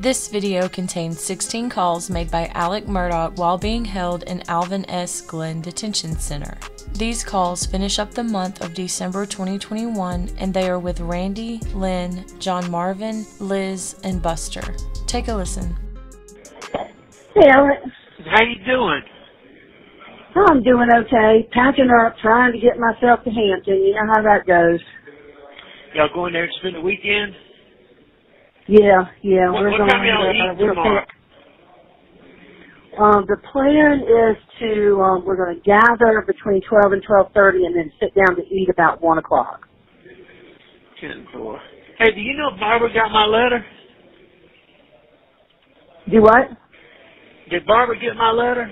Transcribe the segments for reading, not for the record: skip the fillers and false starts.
This video contains 16 calls made by Alec Murdaugh while being held in Alvin S. Detention Center. These calls finish up the month of December 2021, and they are with Randy, Lynn, John Marvin, Liz, and Buster. Take a listen. Hey, Alec. How you doing? Oh, I'm doing okay. Packing up, trying to get myself to Hampton. You know how that goes. Y'all going there to spend the weekend? Yeah. What time y'all eat tomorrow? The plan is to, we're going to gather between 12 and 12:30 and then sit down to eat about 1 o'clock. 10-4. Hey, do you know if Barbara got my letter? Do what? Did Barbara get my letter?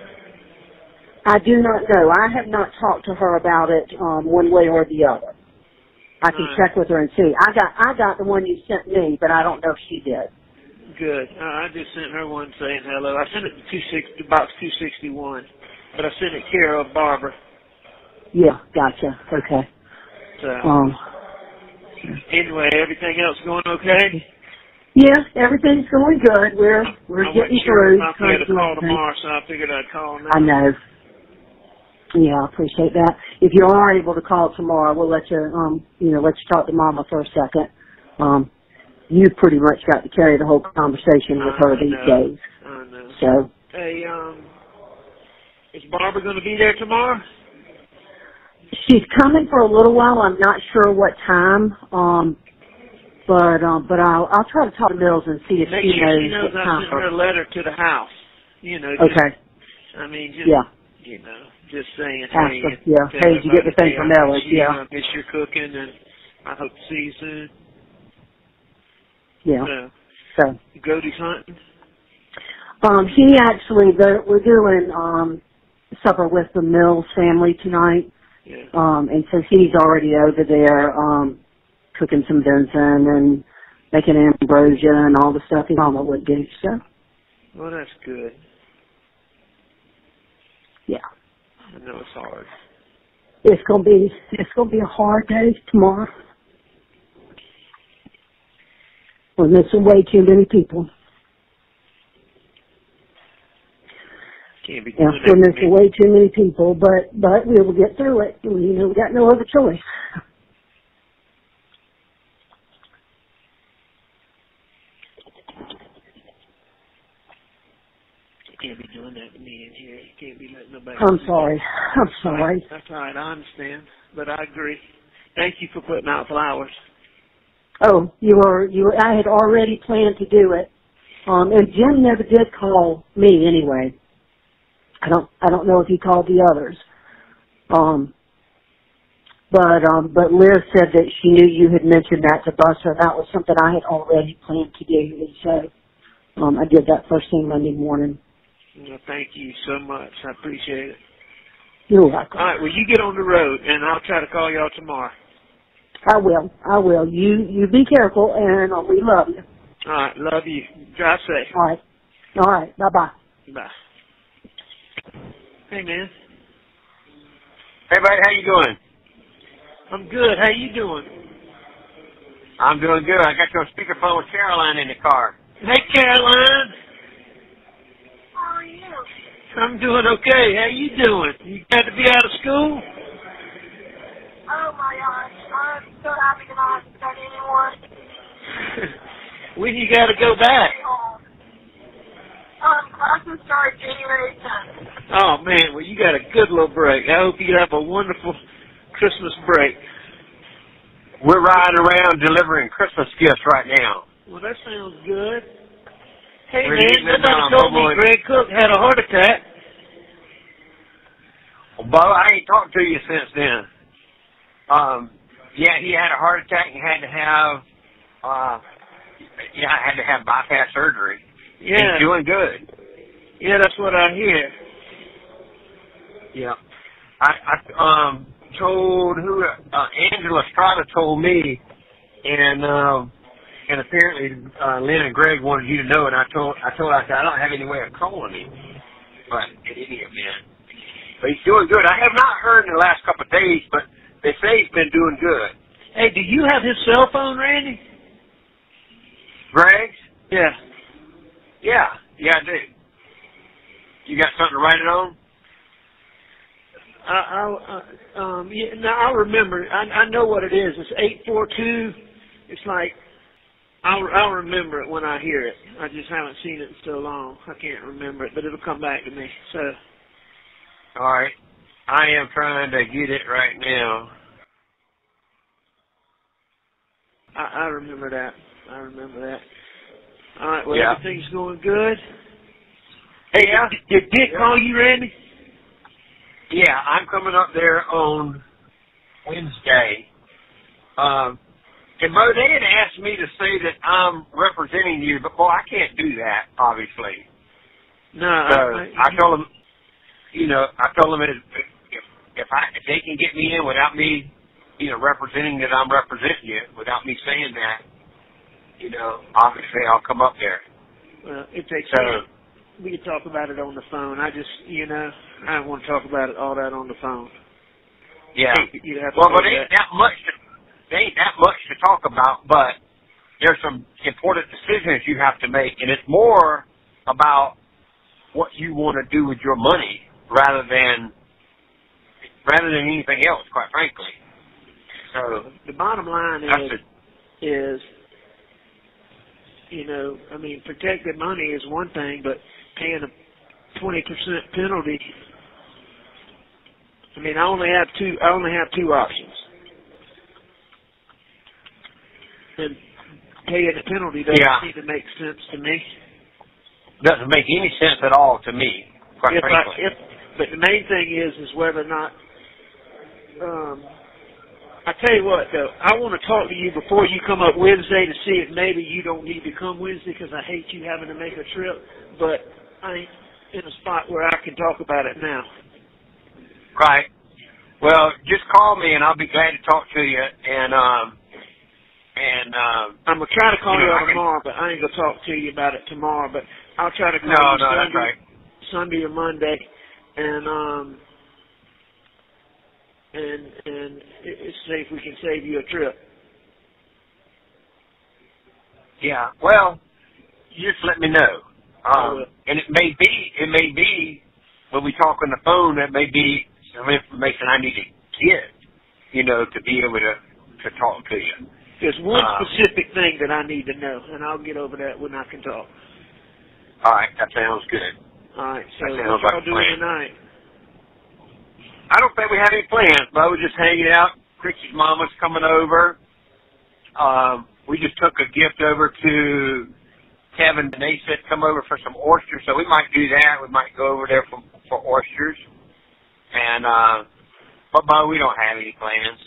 I do not know. I have not talked to her about it one way or the other. I can check with her and see. I got the one you sent me, but I don't know if she did. Good. I just sent her one saying hello. I sent it to box 261, but I sent it care of Barbara. Yeah, gotcha. Okay. So, anyway, everything else going okay? Yeah, everything's going good. We're getting through. I had a call tomorrow, so I figured I'd call now. I know. Yeah, I appreciate that. If you are able to call tomorrow, we'll let you, let you talk to Mama for a second. You pretty much got to carry the whole conversation with her these days. I know. So. Hey, is Barbara going to be there tomorrow? She's coming for a little while. I'm not sure what time. But I'll try to talk to Mills and see if she knows what time. I sent her a letter to the house. Okay. I mean, just saying, hey, did you get the thing from Ellis? Yeah. I miss your cooking, and I hope to see you soon. Yeah. So. Goatee's hunting? We're doing supper with the Mills family tonight. Yeah. And so he's already over there cooking some venison and making ambrosia and all the stuff his mama would do. So. Well, that's good. Yeah. I know it's hard. It's gonna be a hard day tomorrow. We're missing way too many people. Can't be we're missing way too many people, but we will get through it. We got no other choice. You can't be doing that to me in here. You can't be letting nobody. I'm sorry. That's all right. I understand, but I agree. Thank you for putting out flowers. Oh, I had already planned to do it. And Jim never did call me anyway. I don't know if he called the others. But Liz said that she knew you had mentioned that to Buster. That was something I had already planned to do. So, I did that first thing Monday morning. Well, thank you so much. I appreciate it. You're welcome. All right, well, you get on the road, and I'll try to call y'all tomorrow. I will. You be careful, and we love you. All right, love you. Drive safe. All right. Bye-bye. Bye. Hey, man. Hey, buddy, how you doing? I'm good. How you doing? I'm doing good. I got you on speakerphone with Caroline in the car. Hey, Caroline. How are you? I'm doing okay. How you doing? You glad to be out of school? Oh my gosh, I'm so happy to not have to study anymore. When you got to go back? Classes start January 10th. Oh man, well you got a good little break. I hope you have a wonderful Christmas break. We're riding around delivering Christmas gifts right now. Well, that sounds good. Hey, man, nobody told me Greg Cook had a heart attack. Well, Bo, I ain't talked to you since then. He had a heart attack and had to have bypass surgery. Yeah. He's doing good. Yeah, that's what I hear. Yeah. I told Angela Strada told me, and apparently Lynn and Greg wanted you to know, and I said I don't have any way of calling him, but in any event, but he's doing good. I have not heard in the last couple of days, but they say he's been doing good. Hey, do you have his cell phone, Randy? Greg's? Yeah. Yeah, I do. You got something to write it on? Yeah, no, I remember. I know what it is. It's 842. It's like, I'll remember it when I hear it. I just haven't seen it in so long. I can't remember it, but it'll come back to me. So. All right. I am trying to get it right now. I remember that. All right, well, everything's going good. Hey, did Dick call you, Randy? Yeah, I'm coming up there on Wednesday. And Mo, they had asked me to say that I'm representing you, but boy, I can't do that, obviously. No. So I told them, if they can get me in without me, representing that I'm representing you, without me saying that, obviously I'll come up there. Well, if they can, we can talk about it on the phone. I just, I don't want to talk about it all that on the phone. Yeah. Well, but ain't that much to talk about, but there's some important decisions you have to make, and it's more about what you want to do with your money rather than anything else, quite frankly. So the bottom line is, protected money is one thing, but paying a 20% penalty. I only have two options. And paying a penalty doesn't seem to make sense to me. Doesn't make any sense at all to me, quite frankly. But the main thing is whether or not. I tell you what, though, I want to talk to you before you come up Wednesday to see if maybe you don't need to come Wednesday because I hate you having to make a trip. But I ain't in a spot where I can talk about it now. Right. Well, just call me and I'll be glad to talk to you. And I'm gonna try to call you tomorrow, but I ain't gonna talk to you about it tomorrow. But I'll try to call you Sunday or Monday, and see if we can save you a trip. Yeah. Well, you just let me know. And it may be when we talk on the phone, that may be some information I need to get, to be able to talk to you. There's one specific thing that I need to know, and I'll get over that when I can talk. All right, that sounds good. All right, so what y'all doing tonight? I don't think we have any plans, but I was just hanging out. Chrissy's mama's coming over. We just took a gift over to Kevin, and they said come over for some oysters, so we might do that. We might go over there for oysters. And, but we don't have any plans,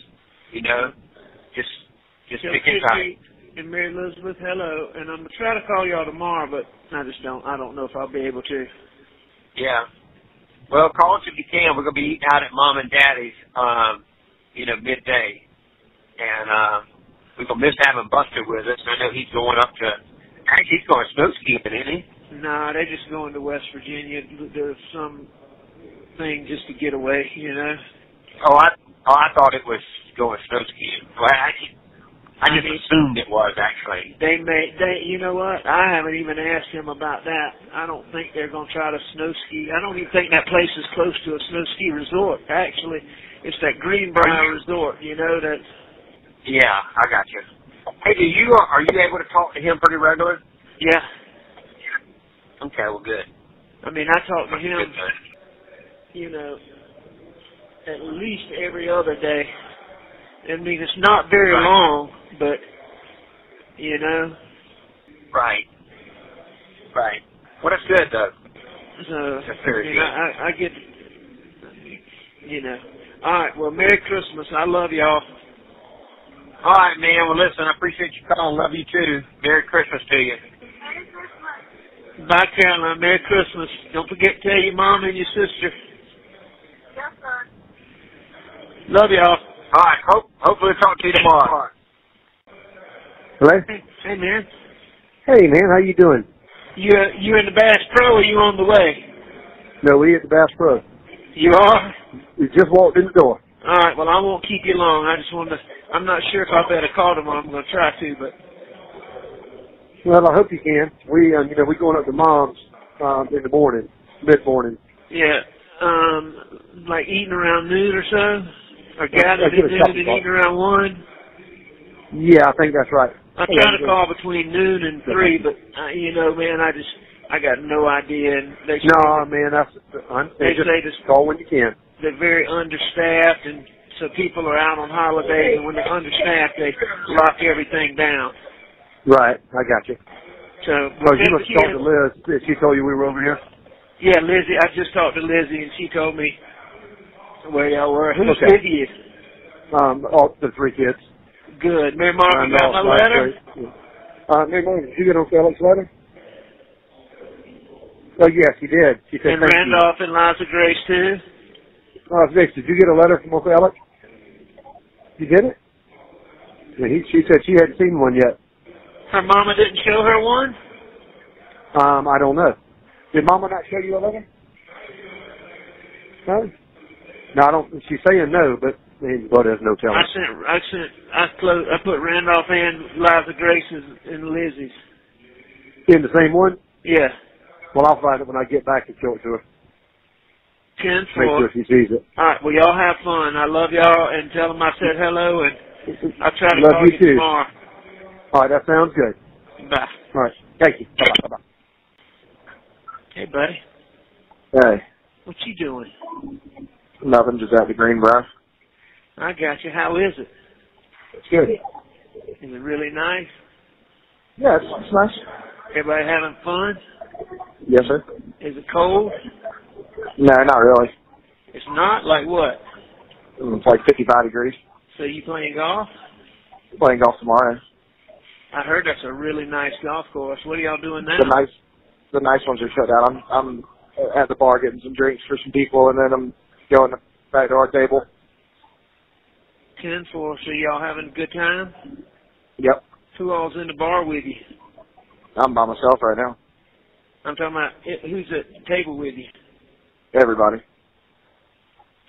just picking time. And Mary Elizabeth, hello. And I'm going to try to call y'all tomorrow, but I don't know if I'll be able to. Yeah. Well, call us if you can. We're going to be eating out at Mom and Daddy's, midday. And we're going to miss having Buster with us. I know he's going up to, actually he's going snow skiing, isn't he? No, they're just going to West Virginia. There's some thing just to get away, Oh, I thought it was going snow skiing. Well, I just assumed it was, actually. You know what? I haven't even asked him about that. I don't think they're going to try to snow ski. I don't even think that place is close to a snow ski resort. Actually, it's that Greenbrier Resort, that. Yeah, I got you. Hey, are you able to talk to him pretty regular? Yeah. Okay, well, good. I talk to him, at least every other day. It's not very long, but, Right. Well, that's good, though. So, that's very good. I get, All right, well, Merry Christmas. I love y'all. All right, man. Well, listen, I appreciate you calling. Love you, too. Merry Christmas to you. Merry Christmas. Bye, Caroline. Merry Christmas. Don't forget to tell your mom and your sister. Yes, sir. Love y'all. All right. Hopefully talk to you tomorrow. Hello? Hey, man. Hey, man. How you doing? You in the Bass Pro or you on the way? No, we at the Bass Pro. You are? We just walked in the door. All right. Well, I won't keep you long. I just wanted to, I'm not sure if I better call tomorrow. I'm going to try to, but. Well, I hope you can. We going up to Mom's in the morning, mid-morning. Yeah. Like eating around noon or so? Or gathered at noon and eating around 1? Yeah, I think that's right. I try to call between noon and 3, but, man, I got no idea. And they say just call when you can. They're very understaffed, and so people are out on holidays, and when they're understaffed, they lock everything down. Right, I got you. So, you must talk to Liz. She told you we were over here? Yeah, Lizzie. I just talked to Lizzie, and she told me where y'all were. Who's with you? All the 3 kids. Good. Mary Marvin got my letter? Mary Marvin, did you get on Alex's letter? Oh, yes, he did. She said, and Randolph and Liza Grace, too? Vic, did you get a letter from Uncle Alex? You did it? Yeah, she said she hadn't seen one yet. Her mama didn't show her one? I don't know. Did Mama not show you a letter? No? No, I don't. She's saying no, but there's no telling. I put Randolph and Liza Grace's and Lizzie's. In the same one? Yeah. Well, I'll find it when I get back and show it to her. 10-4. Make sure she sees it. All right. Well, y'all have fun. I love y'all, and tell them I said hello, and I'll try to love call you too. tomorrow. All right. That sounds good. Bye. All right. Thank you. Bye-bye. Bye-bye. Hey, buddy. Hey. What you doing? Nothing. Just at the Greenbrier. I got you. How is it? It's good. Is it really nice? Yeah, it's nice. Everybody having fun? Yes, sir. Is it cold? No, not really. It's not? Like what? It's like 55 degrees. So you playing golf? Playing golf tomorrow. I heard that's a really nice golf course. What are y'all doing now? The nice ones are shut down. I'm at the bar getting some drinks for some people, and then I'm going back to our table. 10-4. So y'all having a good time? Yep. Who all's in the bar with you? I'm by myself right now. I'm talking about who's at the table with you? Everybody.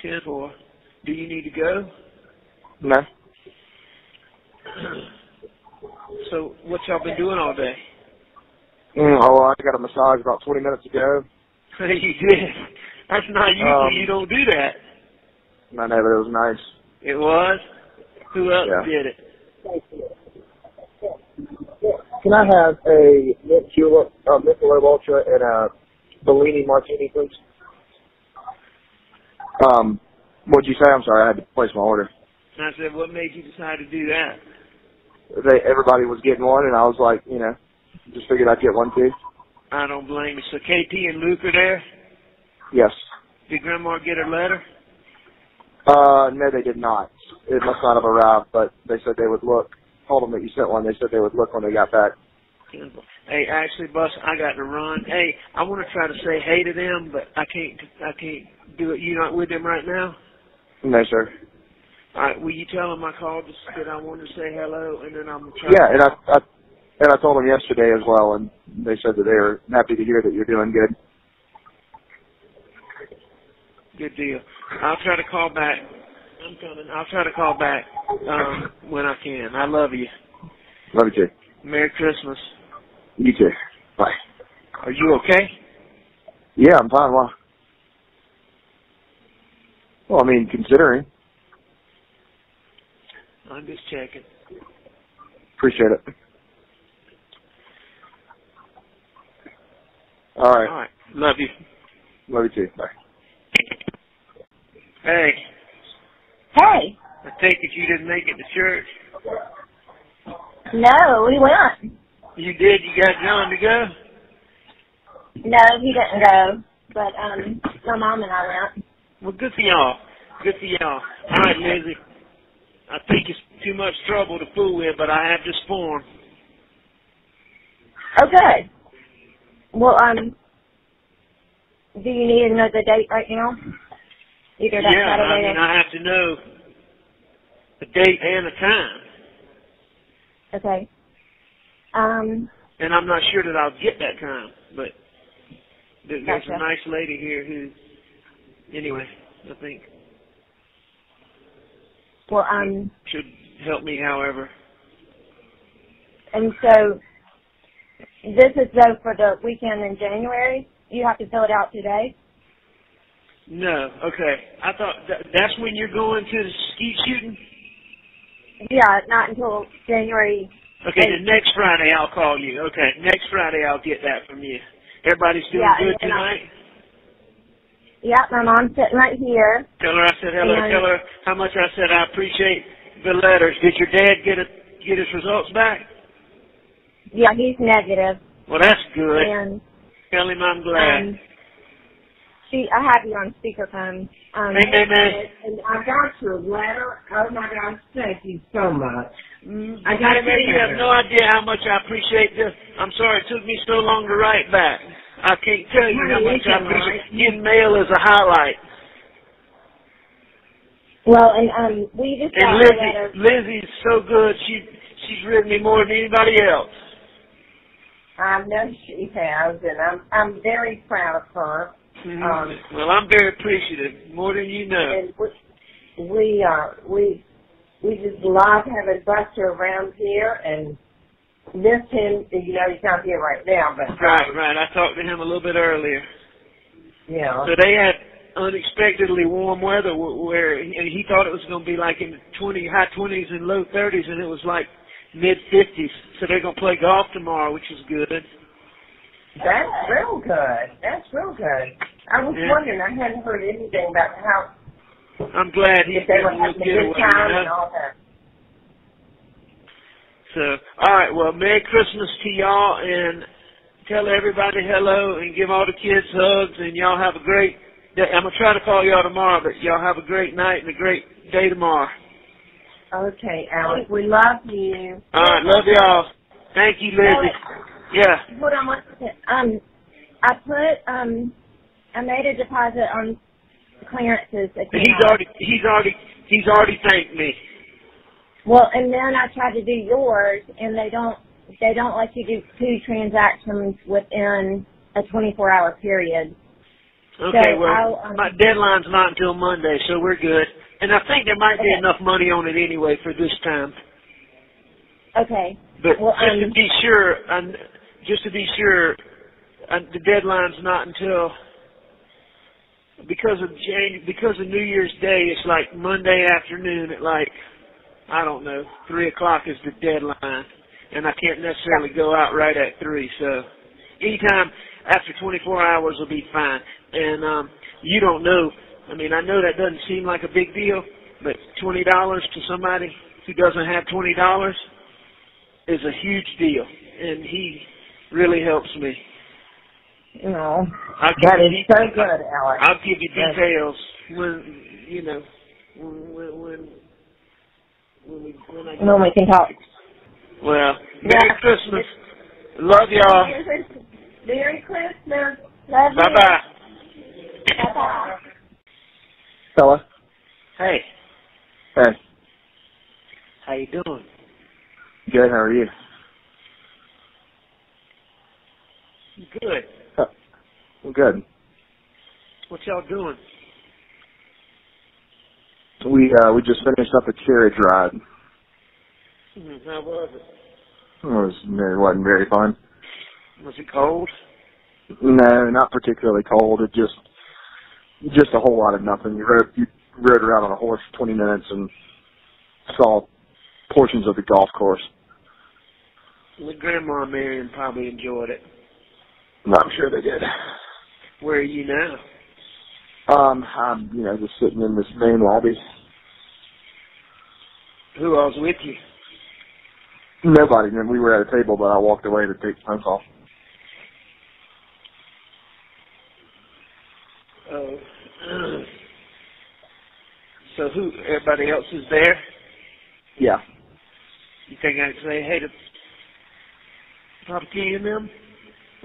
10-4. Do you need to go? No. So what y'all been doing all day? I got a massage about 20 minutes ago. You did? That's not usual. You don't do that. I know, but it was nice. It was? Who else did it? Can I have a mint julep, Michelob Ultra, and a Bellini Martini, please? What'd you say? I'm sorry, I had to place my order. And I said, what made you decide to do that? Everybody was getting one, and I was like, just figured I'd get one too. I don't blame you. So KT and Luke are there? Yes. Did Grandma get her letter? No, they did not. It must not have arrived, but they said they would look. Told them that you sent one. They said they would look when they got back. Hey, actually, Bus, I got to run. Hey, I want to try to say hey to them, but I can't do it. You not with them right now? No, sir. All right, will you tell them I called just that I wanted to say hello, and then I'm going to try. Yeah, and I told them yesterday as well, and they said that they were happy to hear that you're doing good. Good deal. I'll try to call back. I'm coming. I'll try to call back when I can. I love you. Love you too. Merry Christmas. You too. Bye. Are you okay? Yeah, I'm fine. Well, I mean, considering. I'm just checking. Appreciate it. All right. All right. Love you. Love you too. Bye. Hey. Hey. I take it you didn't make it to church. No, we went. You did? You got John to go? No, he didn't go. But my mom and I went. Well, good for y'all. Good for y'all. All right, Lizzie. I think it's too much trouble to fool with, but I have this form. Okay. Well, do you need to know the date right now? Either that Saturday or... I have to know the date and the time. Okay. And I'm not sure that I'll get that time, but there's Gotcha. a nice lady here who, anyway, I think Well, should help me however. And so, This is though for the weekend in January. You have to fill it out today. No, okay. I thought that's when you're going to the skeet shooting? Yeah, not until January. Okay, the next Friday I'll call you. Okay, next Friday I'll get that from you. Everybody's doing good tonight? Yeah, my mom's sitting right here. Tell her I said hello. Tell her how much I said I appreciate the letters. Did your dad get his results back? Yeah, he's negative. Well, that's good. And tell him I'm glad. I have you on speakerphone. And I got your letter. Oh my gosh, thank you so much. You have no idea how much I appreciate this. I'm sorry it took me so long to write back. I can't tell you how much I appreciate. Getting mail is a highlight. Well, and we just got a letter. Lizzie's so good. She's written me more than anybody else. I know she has, and I'm very proud of her. Mm-hmm. Well, I'm very appreciative, more than you know. And we just love having Buster around here and miss him. You know, he's not here right now, but right. I talked to him a little bit earlier. Yeah. So they had unexpectedly warm weather where he thought it was going to be like in the high 20s and low 30s, and it was like mid 50s. So they're going to play golf tomorrow, which is good. That's real good. I was wondering. I hadn't heard anything about how. I'm glad he's getting a good time and all that. So, all right. Well, Merry Christmas to y'all, and tell everybody hello, and give all the kids hugs, and y'all have a great day. I'm gonna try to call y'all tomorrow, but y'all have a great night and a great day tomorrow. Okay, Alex. We love you. All right. Love y'all. Thank you, Lizzie. Yeah. Hold on one second. I made a deposit on clearances account. He's already thanked me. Well, and then I tried to do yours, and they don't let you do 2 transactions within a 24-hour period. Okay, so well, my deadline's not until Monday, so we're good. And I think there might be enough money on it anyway for this time. Okay. But just to be sure, the deadline's not until because of New Year's Day. It's like Monday afternoon at like 3:00 is the deadline, and I can't necessarily go out right at 3. So anytime after 24 hours will be fine. And you don't know. I mean, I know that doesn't seem like a big deal, but $20 to somebody who doesn't have $20 is a huge deal, and he really helps me. No, that is so good, Alex. I'll give you details when we can talk. Well, Merry Christmas. Love y'all. Merry Christmas. Love you. Bye-bye. Bye-bye. Fella. Hey. Hey. How you doing? Good, how are you? Good. I'm good. What y'all doing? We just finished up a carriage ride. How was it? It wasn't very fun. Was it cold? No, not particularly cold. It just a whole lot of nothing. You rode around on a horse for 20 minutes and saw portions of the golf course. My grandma and Marion probably enjoyed it. I'm sure they did. Where are you now? I'm just sitting in this main lobby. Who else with you? Nobody. And we were at a table, but I walked away to take the phone call. Oh. So everybody else is there? Yeah. You think I can say hey to Papa Key and them?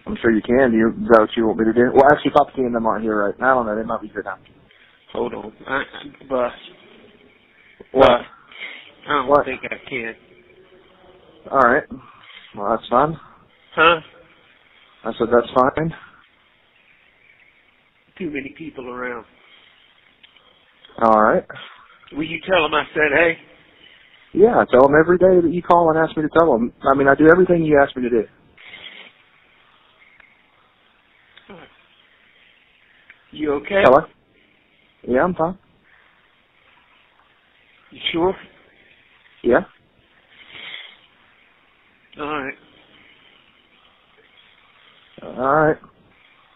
I'm sure you can. Is that what you want me to do? Well, actually, Papa Key and them aren't here right now. I don't know. They might be here now. Hold on. Bus. What? I don't think I can. All right. Well, that's fine. Huh? I said that's fine. Too many people around. All right. Will you tell them I said hey? Yeah, I tell them every day that you call and ask me to tell them. I mean, I do everything you ask me to do. You okay? Hello? Yeah, I'm fine. You sure? Yeah. All right. All right.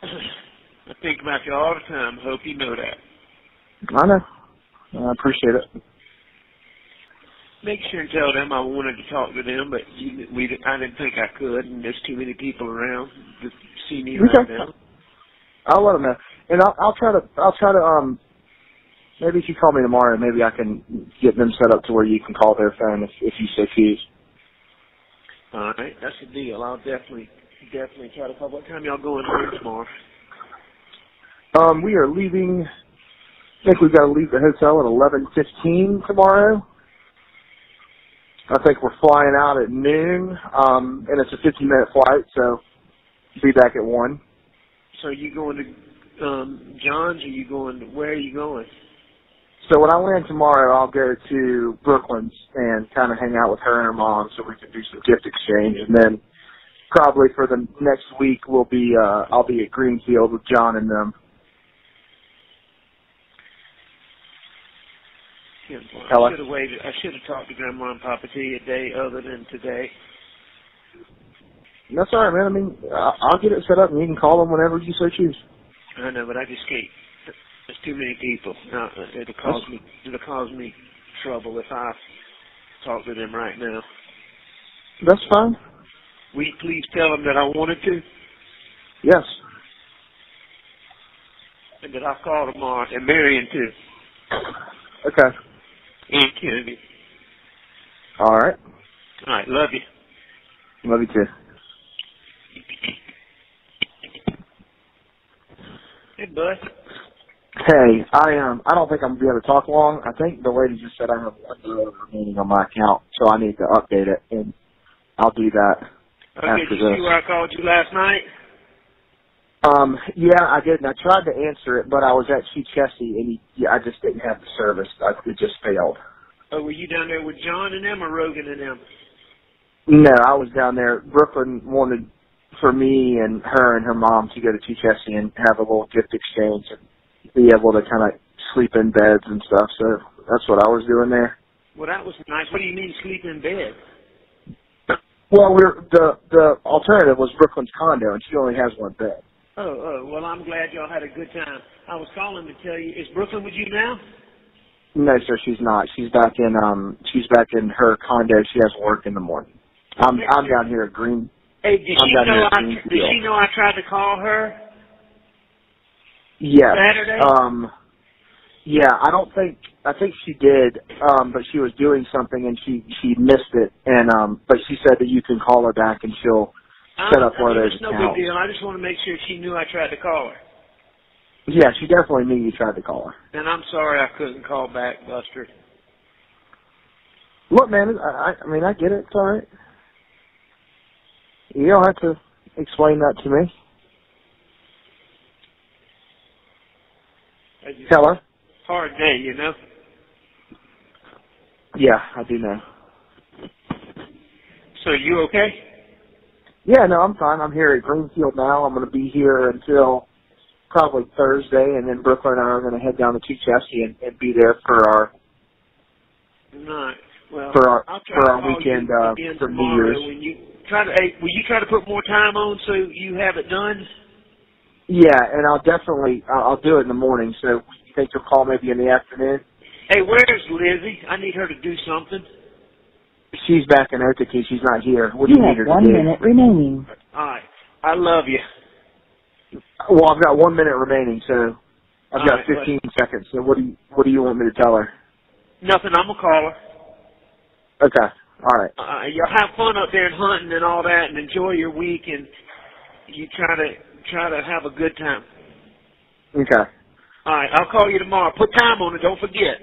I think about you all the time. Hope you know that. I know. I appreciate it. Make sure and tell them I wanted to talk to them, but I didn't think I could, and there's too many people around to see me right now. I'll let them know, and I'll try to. Maybe if you call me tomorrow, maybe I can get them set up to where you can call their phone if you so choose. All right, that's the deal. I'll definitely try to call. What time y'all going home tomorrow? We are leaving. I think we've got to leave the hotel at 11:15 tomorrow. I think we're flying out at noon, and it's a 15-minute flight, so be back at 1. So are you going to John's, or where are you going? So when I land tomorrow, I'll go to Brooklyn's and kind of hang out with her and her mom so we can do some gift exchange. And then probably for the next week, I'll be at Greenfield with John and them. Hello? I should have talked to Grandma and Papa T a day other than today. That's all right, man. I mean, I'll get it set up, and you can call them whenever you so choose. I know, but I just can't. There's too many people. It'll cause me trouble if I talk to them right now. That's fine. Will you please tell them that I wanted to? Yes. And that I'll call tomorrow, and Marion too. Okay. And Kennedy. All right. All right, love you. Love you too. Hey, bud. Hey, I don't think I'm gonna be able to talk long. I think the lady just said I have $1 remaining on my account, so I need to update it, and I'll do that after did you this. see where I called you last night? Yeah, I did, and I tried to answer it, but I was at Chief Chessie, and I just didn't have the service. It just failed. Oh, were you down there with John and them or Rogan and them? No, I was down there. Brooklyn wanted for me and her mom to go to Chief Chessie and have a little gift exchange and be able to kind of sleep in beds and stuff, so that's what I was doing there. Well, that was nice. What do you mean sleep in bed? Well, the alternative was Brooklyn's condo, and she only has one bed. Oh, well, I'm glad y'all had a good time. I was calling to tell you, is Brooklyn with you now? No, sir, she's not. She's back in her condo. She has work in the morning. I'm down here at Green. Hey, did she know I tried to call her? Yes. Saturday? Yeah, I think she did, but she was doing something and she missed it, and but she said that you can call her back and she'll set up one of those accounts. It's no big deal. I just want to make sure she knew I tried to call her. Yeah, she definitely knew you tried to call her. And I'm sorry I couldn't call back, Buster. Look, man, I mean, I get it. It's all right. You don't have to explain that to me. Hello? Hard day, you know? Yeah, I do know. So you okay? Yeah, no, I'm fine. I'm here at Greenfield now. I'm going to be here until probably Thursday, and then Brooklyn and I are going to head down to Chief Chessie and be there for our weekend for New Year's. Will you try to put more time on so you have it done? Yeah, and I'll do it in the morning. So you think you'll call maybe in the afternoon? Hey, where's Lizzie? I need her to do something. She's back in Otaki. She's not here. What do you need her to do? You have 1 minute remaining. All right. I love you. Well, I've got 1 minute remaining, so I've got 15 seconds. So what do you want me to tell her? Nothing. I'm gonna call her. Okay. All right. Y'all have fun up there and hunting and all that, and enjoy your week, and you try to have a good time. Okay. All right. I'll call you tomorrow. Put time on it. Don't forget.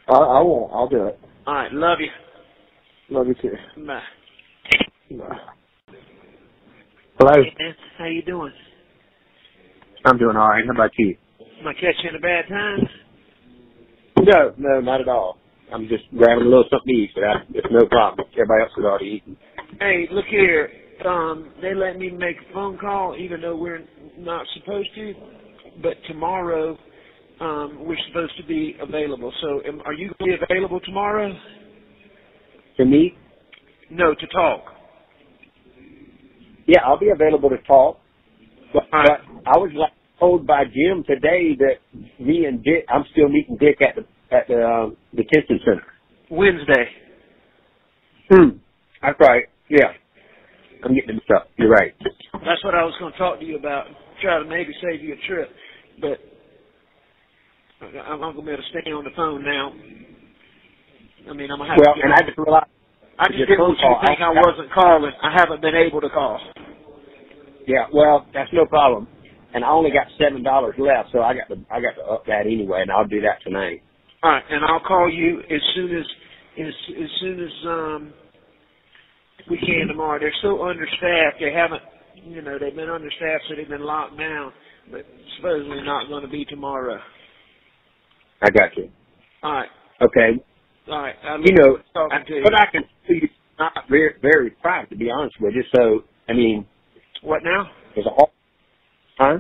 I won't. I'll do it. All right. Love you. Love you too. Bye. Bye. Hello. Hey, man. How you doing? I'm doing all right. How about you? Am I catching a bad time? No, not at all. I'm just grabbing a little something to eat, but it's no problem. Everybody else is already eating. Hey, look here. they let me make a phone call even though we're not supposed to, but tomorrow we're supposed to be available. So are you going to be available tomorrow? To meet? No, to talk. Yeah, I'll be available to talk. But I was told by Jim today that me and Dick, I'm still meeting Dick at the detention center. Wednesday. That's right. Yeah. I'm getting mixed up. You're right. That's what I was going to talk to you about. Try to maybe save you a trip. But I'm not going to be able to stay on the phone now. I mean, I'm going to have to... And I just realized... I just didn't want you to think I wasn't calling. I haven't been able to call. Yeah, well, that's no problem. And I only got $7 left, so I got to up that anyway, and I'll do that tonight. All right, and I'll call you as soon as we can tomorrow. They're so understaffed. They haven't, they've been understaffed, so they've been locked down. But supposedly not going to be tomorrow. I got you. All right. Okay. All right. But I can see it's not very, very private, to be honest with you. So, I mean. What now? There's a whole. Huh?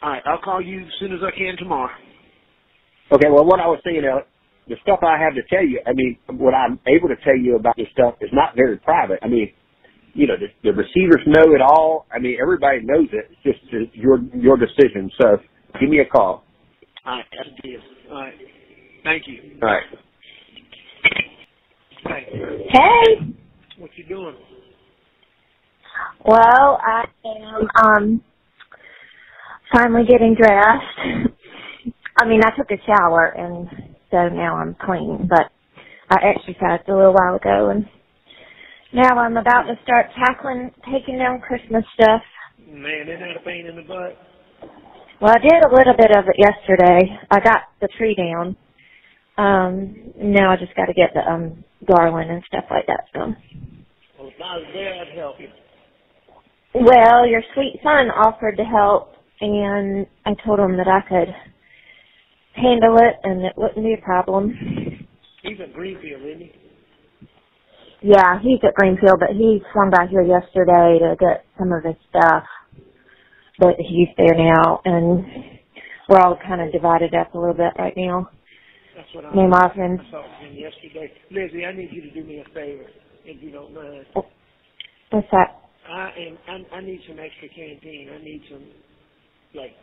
All right. I'll call you as soon as I can tomorrow. Okay. Well, what I was saying, the stuff I have to tell you, I mean, what I'm able to tell you about this stuff is not very private. I mean, the receivers know it all. I mean, everybody knows it. It's just your decision. So, give me a call. All right. That's a deal. All right. Thank you. All right. Hey. What you doing? Well, I am finally getting dressed. I mean, I took a shower, and so now I'm clean, but I exercised a little while ago, and now I'm about to start taking down Christmas stuff. Man, isn't that a pain in the butt? Well, I did a little bit of it yesterday. I got the tree down. Now I just got to get the garland and stuff like that done. Well, if I was there, I'd help you. Well, your sweet son offered to help, and I told him that I could handle it, and it wouldn't be a problem. He's at Greenfield, isn't he? Yeah, he's at Greenfield, but he swung by here yesterday to get some of his stuff. But he's there now, and we're all kind of divided up a little bit right now. That's what Me and Marvin. I talked to him yesterday. Lizzie, I need you to do me a favor, if you don't mind. What's that? I need some extra canteen. I need some,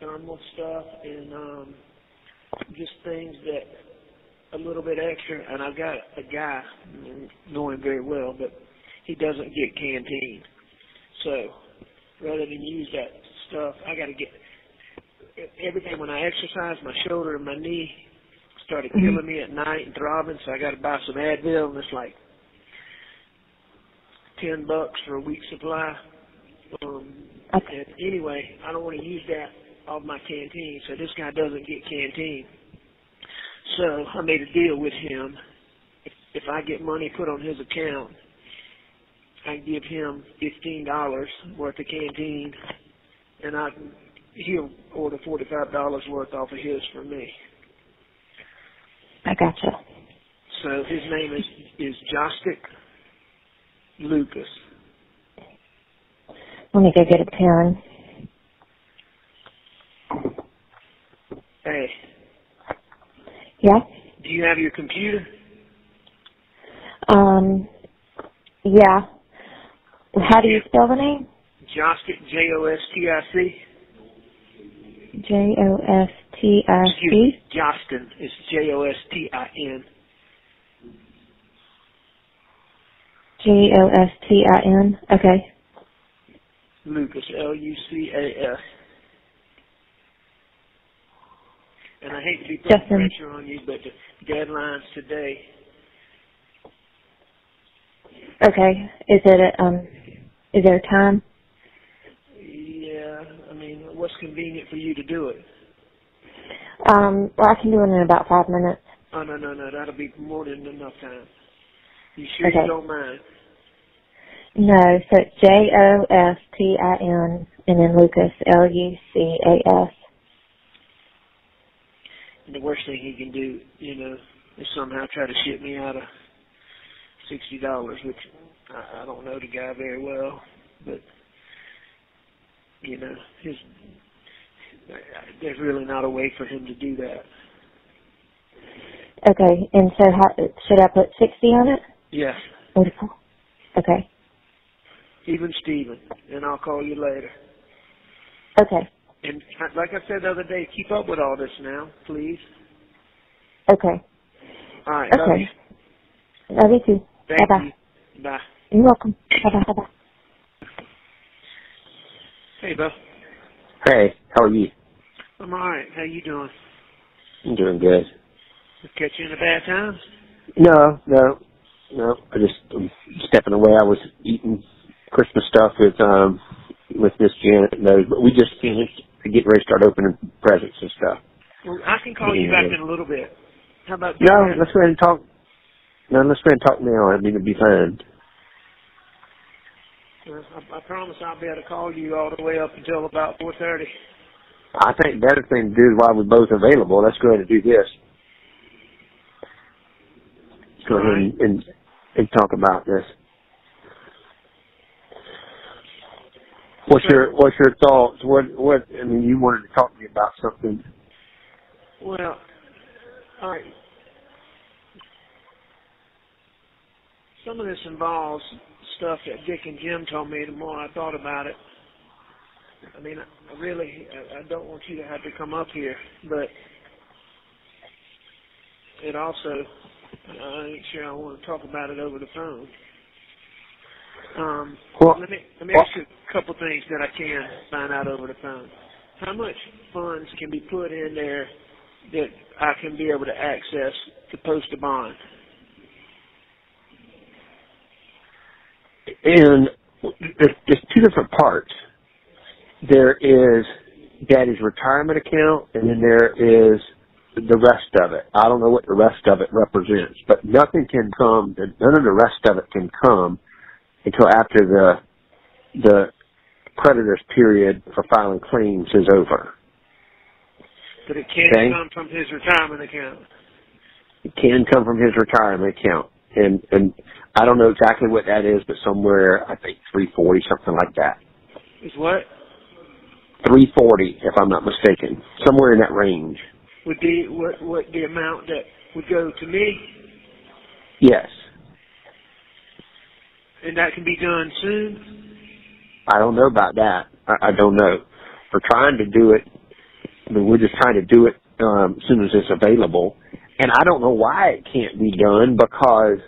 thermal stuff and just things that a little bit extra. And I've got a guy, know him very well, but he doesn't get canteen. So rather than use that stuff, I got to get everything. When I exercise, my shoulder and my knee started killing me at night and throbbing, so I got to buy some Advil, and it's like $10 for a week's supply. And anyway, I don't want to use that off my canteen, so this guy doesn't get canteen. So I made a deal with him. If I get money put on his account, I can give him $15 worth of canteen, and he'll order $45 worth off of his for me. I gotcha. So his name is Jostic Lucas. Let me go get a pen. Hey. Yeah? Do you have your computer? Yeah. How do you spell the name? Jostic, Jostic. Jostic. Excuse me, Jostin. It's Jostin. Jostin. Okay. Lucas, Lucas. And I hate to be putting pressure on you, but the deadline's today. Okay. Is there a time? Yeah. I mean, what's convenient for you to do it? Well, I can do it in about 5 minutes. Oh, no. That'll be more than enough time. You sure you don't mind? No, so it's Jostin and then Lucas, Lucas. And the worst thing he can do, is somehow try to ship me out of $60, which I don't know the guy very well, but you know, there's really not a way for him to do that. Okay, and so should I put 60 on it? Yes. Okay. Even Steven, and I'll call you later. Okay. And like I said the other day, keep up with all this now, please. Okay. All right. Okay. Love you. Love you too. Thank Bye-bye. you. Bye. You're welcome. Bye-bye. Bye-bye. Hey, Bo. Hey, how are you? I'm all right. How you doing? I'm doing good. Catch you in a bad time? No. I'm stepping away. I was eating Christmas stuff with Miss Janet and those, but we just finished getting ready to start opening presents and stuff. Well, I can call you back in a little bit. How about that? No, let's go ahead and talk. No, let's go ahead and talk now. I mean, it'll be fine. I promise I'll be able to call you all the way up until about 4:30. I think the better thing to do is while we're both available, let's go ahead and do this. Go ahead and talk about this. What's your thoughts? What I mean, you wanted to talk to me about something. Well, all right. Some of this involves stuff that Dick and Jim told me the more I thought about it. I mean, I don't want you to have to come up here, but it also, I ain't sure I want to talk about it over the phone. Let me ask you a couple things that I can find out over the phone. How much funds can be put in there that I can be able to access to post a bond? And there's two different parts. There is Daddy's retirement account, and then there is the rest of it. I don't know what the rest of it represents, but none of the rest of it can come until after the creditor's period for filing claims is over. But it can come from his retirement account. It can come from his retirement account. And I don't know exactly what that is, but somewhere, I think 340, something like that. Is what? 340, if I'm not mistaken. Somewhere in that range. Would be what the amount that would go to me? Yes. And that can be done soon? I don't know about that. I don't know. We're trying to do it. I mean, we're just trying to do it as soon as it's available. And I don't know why it can't be done, because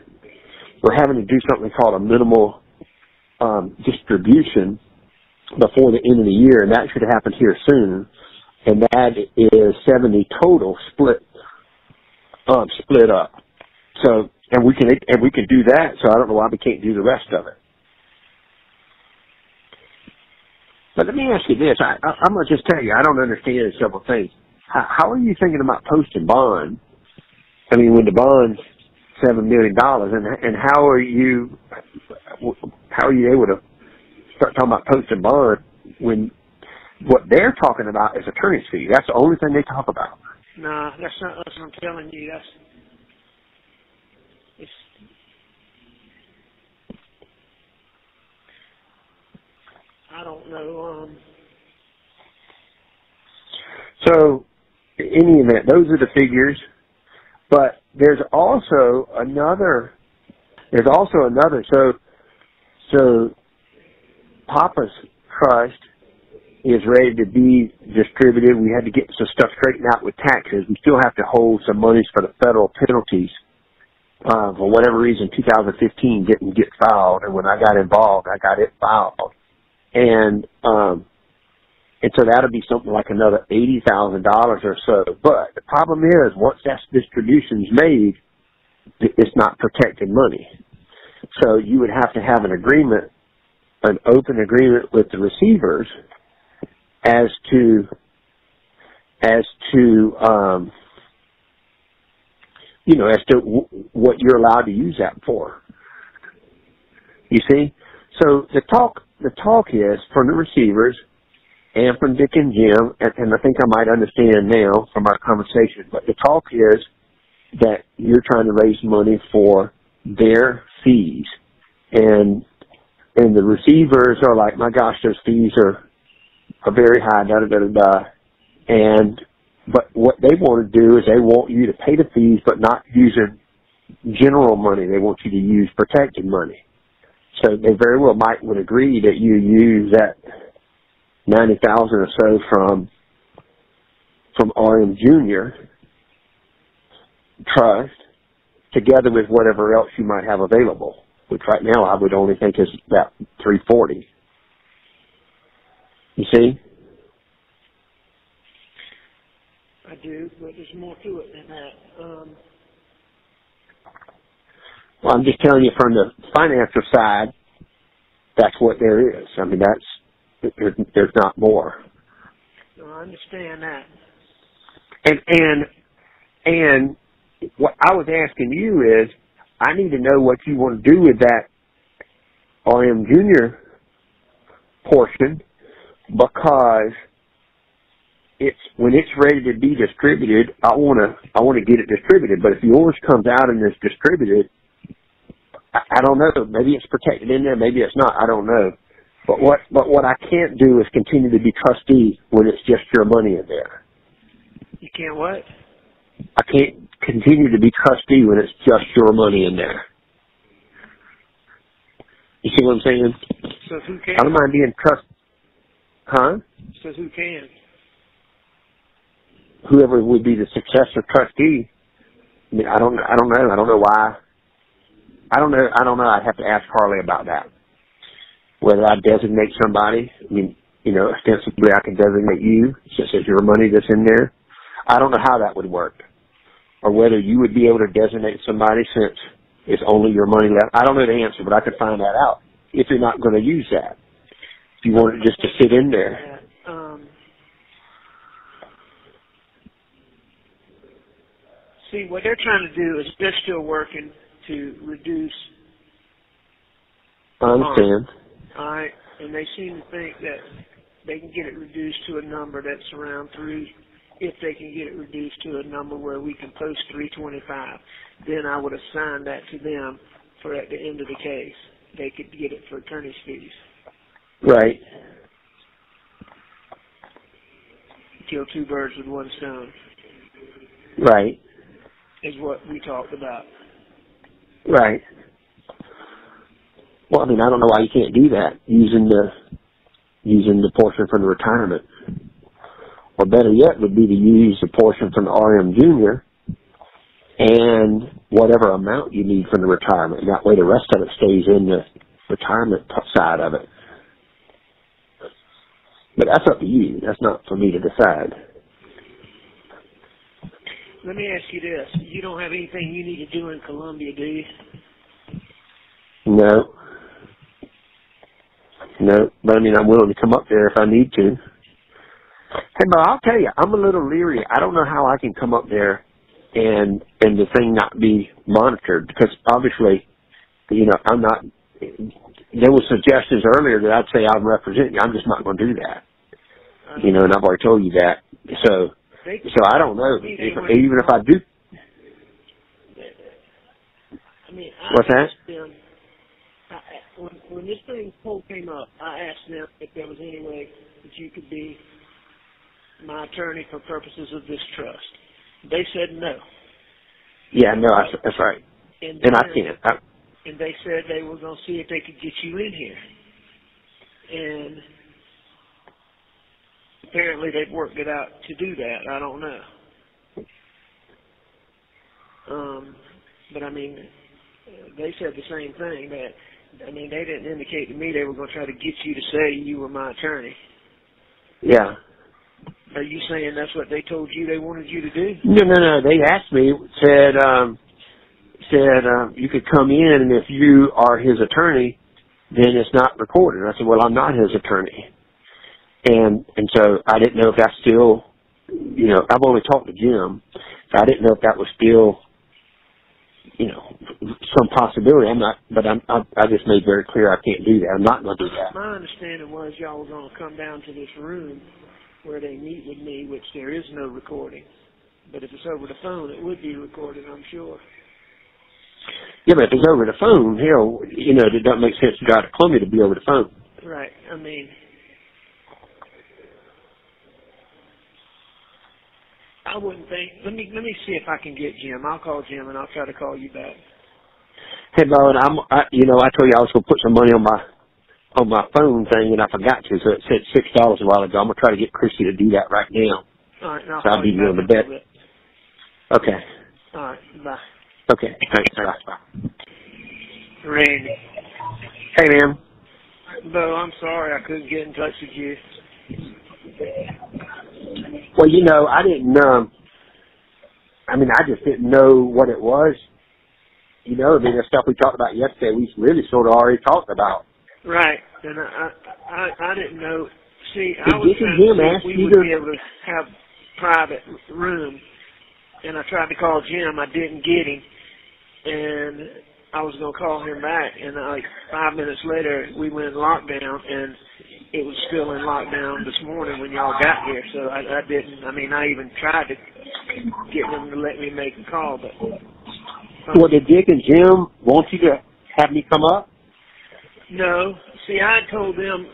we're having to do something called a minimal distribution before the end of the year, and that should happen here soon. And that is 70 total split up. So, and we can do that. So I don't know why we can't do the rest of it. But let me ask you this. I'm going to just tell you, I don't understand several things. How are you thinking about posting bond? I mean, when the bond's $7 million, and how are you able to start talking about posting bond when what they're talking about is attorney's fees? That's the only thing they talk about. No, that's not what I'm telling you. I don't know. So, in any event, those are the figures. But there's also another. So Papa's trust is ready to be distributed. We had to get some stuff straightened out with taxes. We still have to hold some monies for the federal penalties. For whatever reason, 2015 didn't get filed, and when I got involved, I got it filed. And so that'll be something like another $80,000 or so. But the problem is, once that distribution's made, it's not protected money. So you would have to have an open agreement with the receivers as to what you're allowed to use that for. You see? So the talk is from the receivers and from Dick and Jim, and I think I might understand now from our conversation, but the talk is that you're trying to raise money for their fees, and the receivers are like, my gosh, those fees are very high, but what they want to do is they want you to pay the fees, but not using general money. They want you to use protected money. So they very well would agree that you use that $90,000 or so from RM Junior Trust together with whatever else you might have available, which right now I would only think is about $340. You see? I do, but there's more to it than that. Well, I'm just telling you from the financial side, that's what there is. I mean, there's not more. No, I understand that. And what I was asking you is, I need to know what you want to do with that RM Junior portion, because when it's ready to be distributed, I want to get it distributed. But if yours comes out and it's distributed, I don't know. Maybe it's protected in there. Maybe it's not. I don't know. But what I can't do is continue to be trustee when it's just your money in there. You can't what? I can't continue to be trustee when it's just your money in there. You see what I'm saying? So who can? I don't mind being trust. Huh? So who can? Whoever would be the successor trustee. I mean, I don't know. I don't know why. I don't know. I'd have to ask Harley about that. Whether I designate somebody. I mean, ostensibly I can designate you, just as your money that's in there. I don't know how that would work. Or whether you would be able to designate somebody since it's only your money left. I don't know the answer, but I could find that out if you're not going to use that. If you want it just to sit in there. See, what they're trying to do is they're still working to reduce. I understand. All right, and they seem to think that they can get it reduced to a number that's around 3. If they can get it reduced to a number where we can post 325, then I would assign that to them for at the end of the case. They could get it for attorney's fees. Right. Kill two birds with one stone. Right. Is what we talked about. Right. Well, I mean, I don't know why you can't do that using the portion from the retirement. Or better yet would be to use the portion from the RM Junior and whatever amount you need from the retirement. That way the rest of it stays in the retirement side of it. But that's up to you. That's not for me to decide. Let me ask you this. You don't have anything you need to do in Columbia, do you? No. No. But I mean, I'm willing to come up there if I need to. Hey, but I'll tell you, I'm a little leery. I don't know how I can come up there and the thing not be monitored, because obviously, I'm not. There were suggestions earlier that I'd say I'm representing you. I'm just not going to do that. And I've already told you that. So I don't know. Even if I do. I mean, what's that? Them, when this thing poll came up, I asked them if there was any way that you could be my attorney for purposes of this trust. They said no. Yeah, no, that's right. And I can't. And they said they were going to see if they could get you in here. And apparently they've worked it out to do that. I don't know. But I mean, they said the same thing. They didn't indicate to me they were going to try to get you to say you were my attorney. Yeah. Are you saying that's what they told you they wanted you to do? No. They asked me, said you could come in, and if you are his attorney, then it's not recorded. I said, well, I'm not his attorney. And so I didn't know if that's still, I've only talked to Jim, so I didn't know if that was still, some possibility. I'm not, but I just made very clear I can't do that. I'm not going to do that. My understanding was y'all were going to come down to this room where they meet with me, which there is no recording. But if it's over the phone, it would be recorded, I'm sure. Yeah, but if it's over the phone, hell, you know, it doesn't make sense to drive to Columbia to be over the phone. Right. I mean, I wouldn't think. Let me see if I can get Jim. I'll call Jim and I'll try to call you back. Hey, Bo, and I told you I was going to put some money on my phone thing, and I forgot to, so it said $6 a while ago. I'm going to try to get Christy to do that right now. All right, now so I'll be willing to bet. Okay. All right, bye. Okay, thanks. Bye. Randy. Hey, man. Bo, I'm sorry I couldn't get in touch with you. Well, you know, I just didn't know what it was. You know, I mean, the stuff we talked about yesterday, we really sort of already talked about. Right, and I didn't know. See, I Did was Jim trying to see if we would either? be able to have private room, and I tried to call Jim. I didn't get him, and I was going to call him back, and like 5 minutes later, we went in lockdown, and it was still in lockdown this morning when y'all got here, so I didn't. I mean, I even tried to get them to let me make a call, but... Well, did Dick and Jim want you to have me come up? No. See, I told them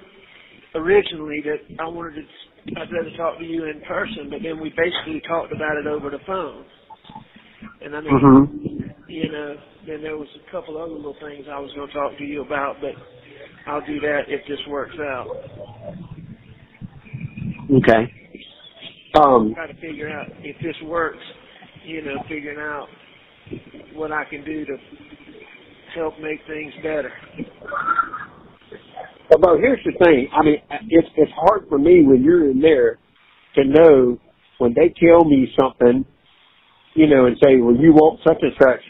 originally that I'd rather talk to you in person, but then we basically talked about it over the phone. And I mean, you know, then there was a couple other little things I was going to talk to you about, but I'll do that if this works out. Okay. Try to figure out if this works, you know, figuring out what I can do to help make things better. Well, Bo, here's the thing. I mean, it's hard for me when you're in there to know when they tell me something, you know, and say, well, you want such and such.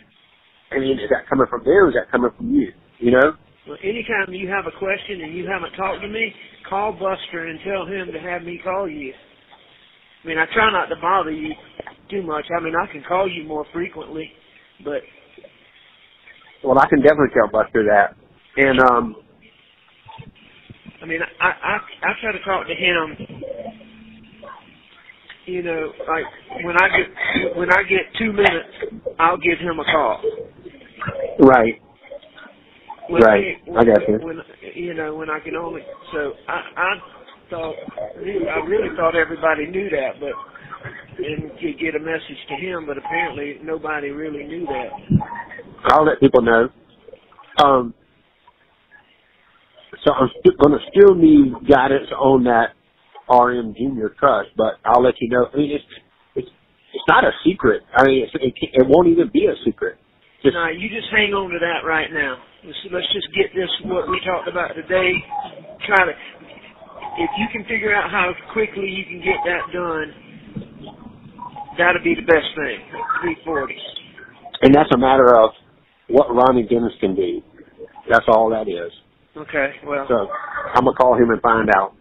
I mean, is that coming from there or is that coming from you, you know? Well, anytime you have a question and you haven't talked to me, call Buster and tell him to have me call you. I mean, I try not to bother you too much. I mean, I can call you more frequently, but... Well, I can definitely tell Buster that. And, I mean, I try to talk to him, you know, like, when I get 2 minutes, I'll give him a call. Right. I got you. When I can only... So, I really thought everybody knew that, but... And could get a message to him, but apparently nobody really knew that. I'll let people know. So I'm going to still need guidance on that RM Junior Trust, but I'll let you know. I mean, it's not a secret. I mean, it won't even be a secret. No, you just hang on to that right now. Let's just get this, what we talked about today. If you can figure out how quickly you can get that done, that'll be the best thing. 340. And that's a matter of what Ronnie Dennis can do. That's all that is. Okay, well. So I'm going to call him and find out.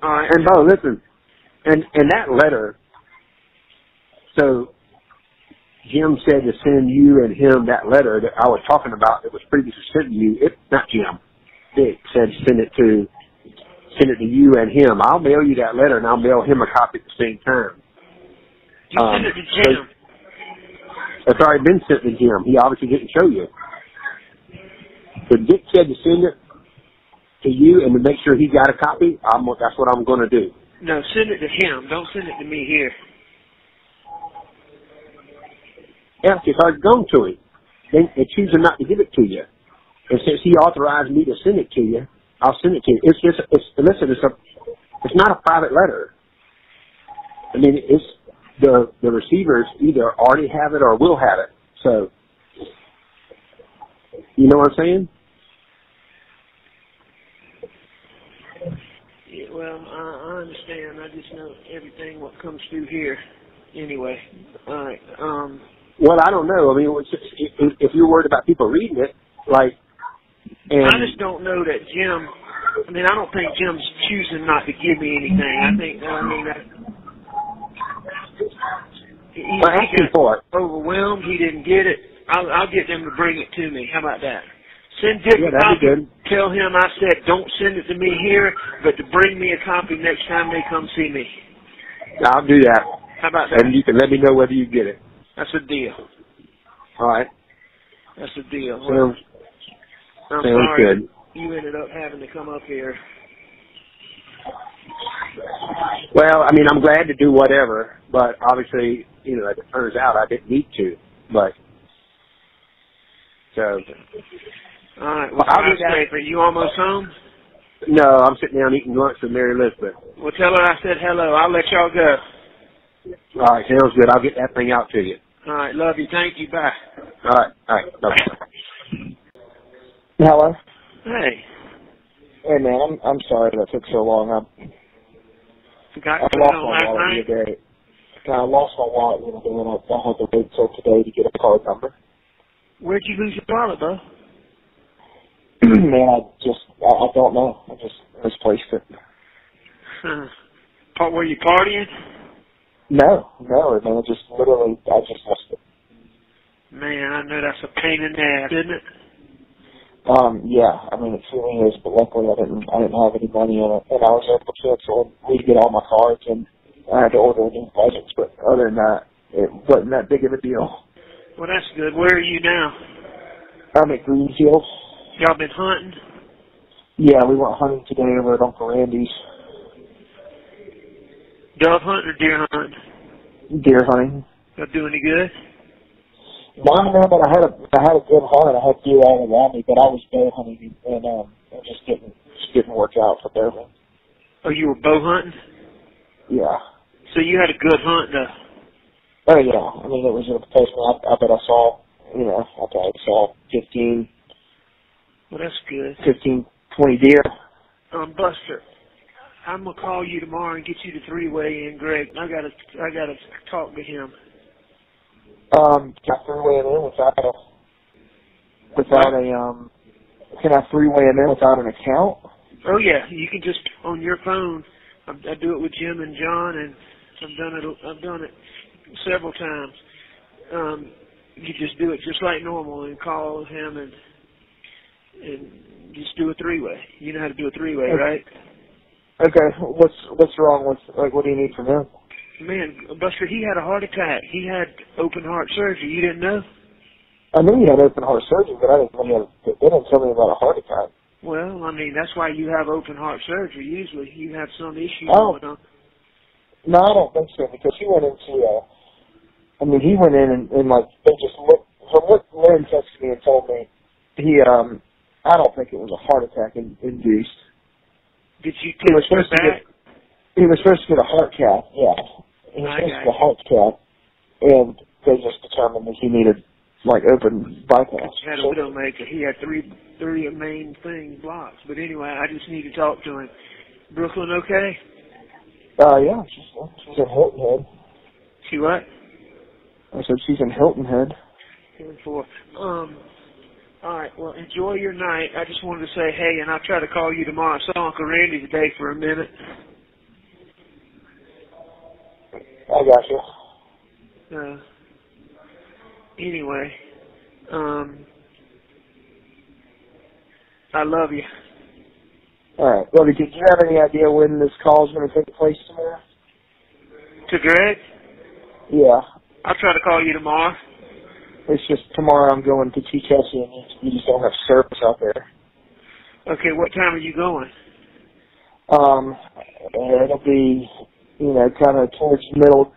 All right. And, Bo, listen, and that letter, so Jim said to send you and him that letter that I was talking about that was previously sent to you. Not Jim. Dick said send it to you and him. I'll mail you that letter, and I'll mail him a copy at the same time. You send it to Jim. It's already been sent to Jim. He obviously didn't show you. But Dick said to send it to you and to make sure he got a copy. That's what I'm going to do. No, send it to him. Don't send it to me here. Yeah, it's already gone to him. They're choosing not to give it to you. And since he authorized me to send it to you, I'll send it to you. It's not a private letter. I mean, it's the receivers either already have it or will have it. So, you know what I'm saying? Yeah, well, I understand. I just know everything what comes through here. Anyway, all right. Well, I don't know. I mean, if you're worried about people reading it, like. And I just don't know that Jim. I mean, I don't think Jim's choosing not to give me anything. I think, he got overwhelmed. He didn't get it. I'll get them to bring it to me. How about that? Send Dick a copy. Tell him I said don't send it to me here, but to bring me a copy next time they come see me. I'll do that. How about that? And you can let me know whether you get it. That's a deal. All right. That's the deal. Sounds sorry good. You ended up having to come up here. Well, I mean, I'm glad to do whatever, but obviously, you know, as it turns out, I didn't need to. But so. All right. Well, I'll be safe. Are you almost home? No, I'm sitting down eating lunch with Mary Elizabeth. Well, tell her I said hello. I'll let y'all go. All right, sounds good. I'll get that thing out to you. All right, love you. Thank you. Bye. All right. Bye. Hello. Hey. Hey man, I'm sorry that took so long. Forgot I to put it lost on my last wallet night. the other day. I lost my wallet the other day, and I had to wait till today to get a card number. Where'd you lose your wallet, though? Man, I don't know. I just misplaced it. Were you partying? No, man. I just lost it. Man, I know that's a pain in the ass, isn't it? Yeah. I mean, it truly is, but luckily I didn't have any money in it, and I was able to cancel and get all my cards, and I had to order new license. But other than that, it wasn't that big of a deal. Well, that's good. Where are you now? I'm at Greenfield. Y'all been hunting? Yeah, we went hunting today over at Uncle Randy's. Dove hunting or deer hunting? Deer hunting. Y'all do any good? No, but I had a good hunt. I had deer all around me, but I was bow hunting, and it just didn't work out for bow hunting. Oh, you were bow hunting? Yeah. So you had a good hunt, though? Oh yeah. I mean, it was a place where I bet I saw, I probably saw 15. Well, that's good. 15, 20 deer. Buster, I'm gonna call you tomorrow and get you the three-way in, Greg. I gotta talk to him. Can I three-way it in without a, can I three-way it in without an account? Oh yeah, you can just, on your phone, I do it with Jim and John, and I've done it several times. You just do it just like normal and call him and just do a three-way. You know how to do a three-way, right? Okay. What's wrong with, what do you need from him? Man, Buster, he had a heart attack. He had open heart surgery. You didn't know? I knew he had open heart surgery, but they didn't tell me about a heart attack. Well, I mean, that's why you have open heart surgery. Usually you have some issue going on. No, I don't think so, because he went into, he went in and they just looked, from what Lynn texted me and told me, I don't think it was a heart attack induced. Did you test back? He was supposed to get a heart cath, yeah. He was supposed to get a heart cath, and they just determined that he needed, open bypass. He had a widowmaker. He had three main things blocked. But anyway, I just need to talk to him. Brooklyn okay? Yeah, she's in Hilton Head. She what? I said she's in Hilton Head. 10-4. All right, well, enjoy your night. I just wanted to say hey, and I'll try to call you tomorrow. I saw Uncle Randy today for a minute. I got you. Anyway, I love you. All right. Well, did you have any idea when this call is going to take place tomorrow? To Greg? Yeah. I'll try to call you tomorrow. It's just tomorrow I'm going to teach Essie, and you just don't have service out there. Okay, what time are you going? It'll be, kind of towards middle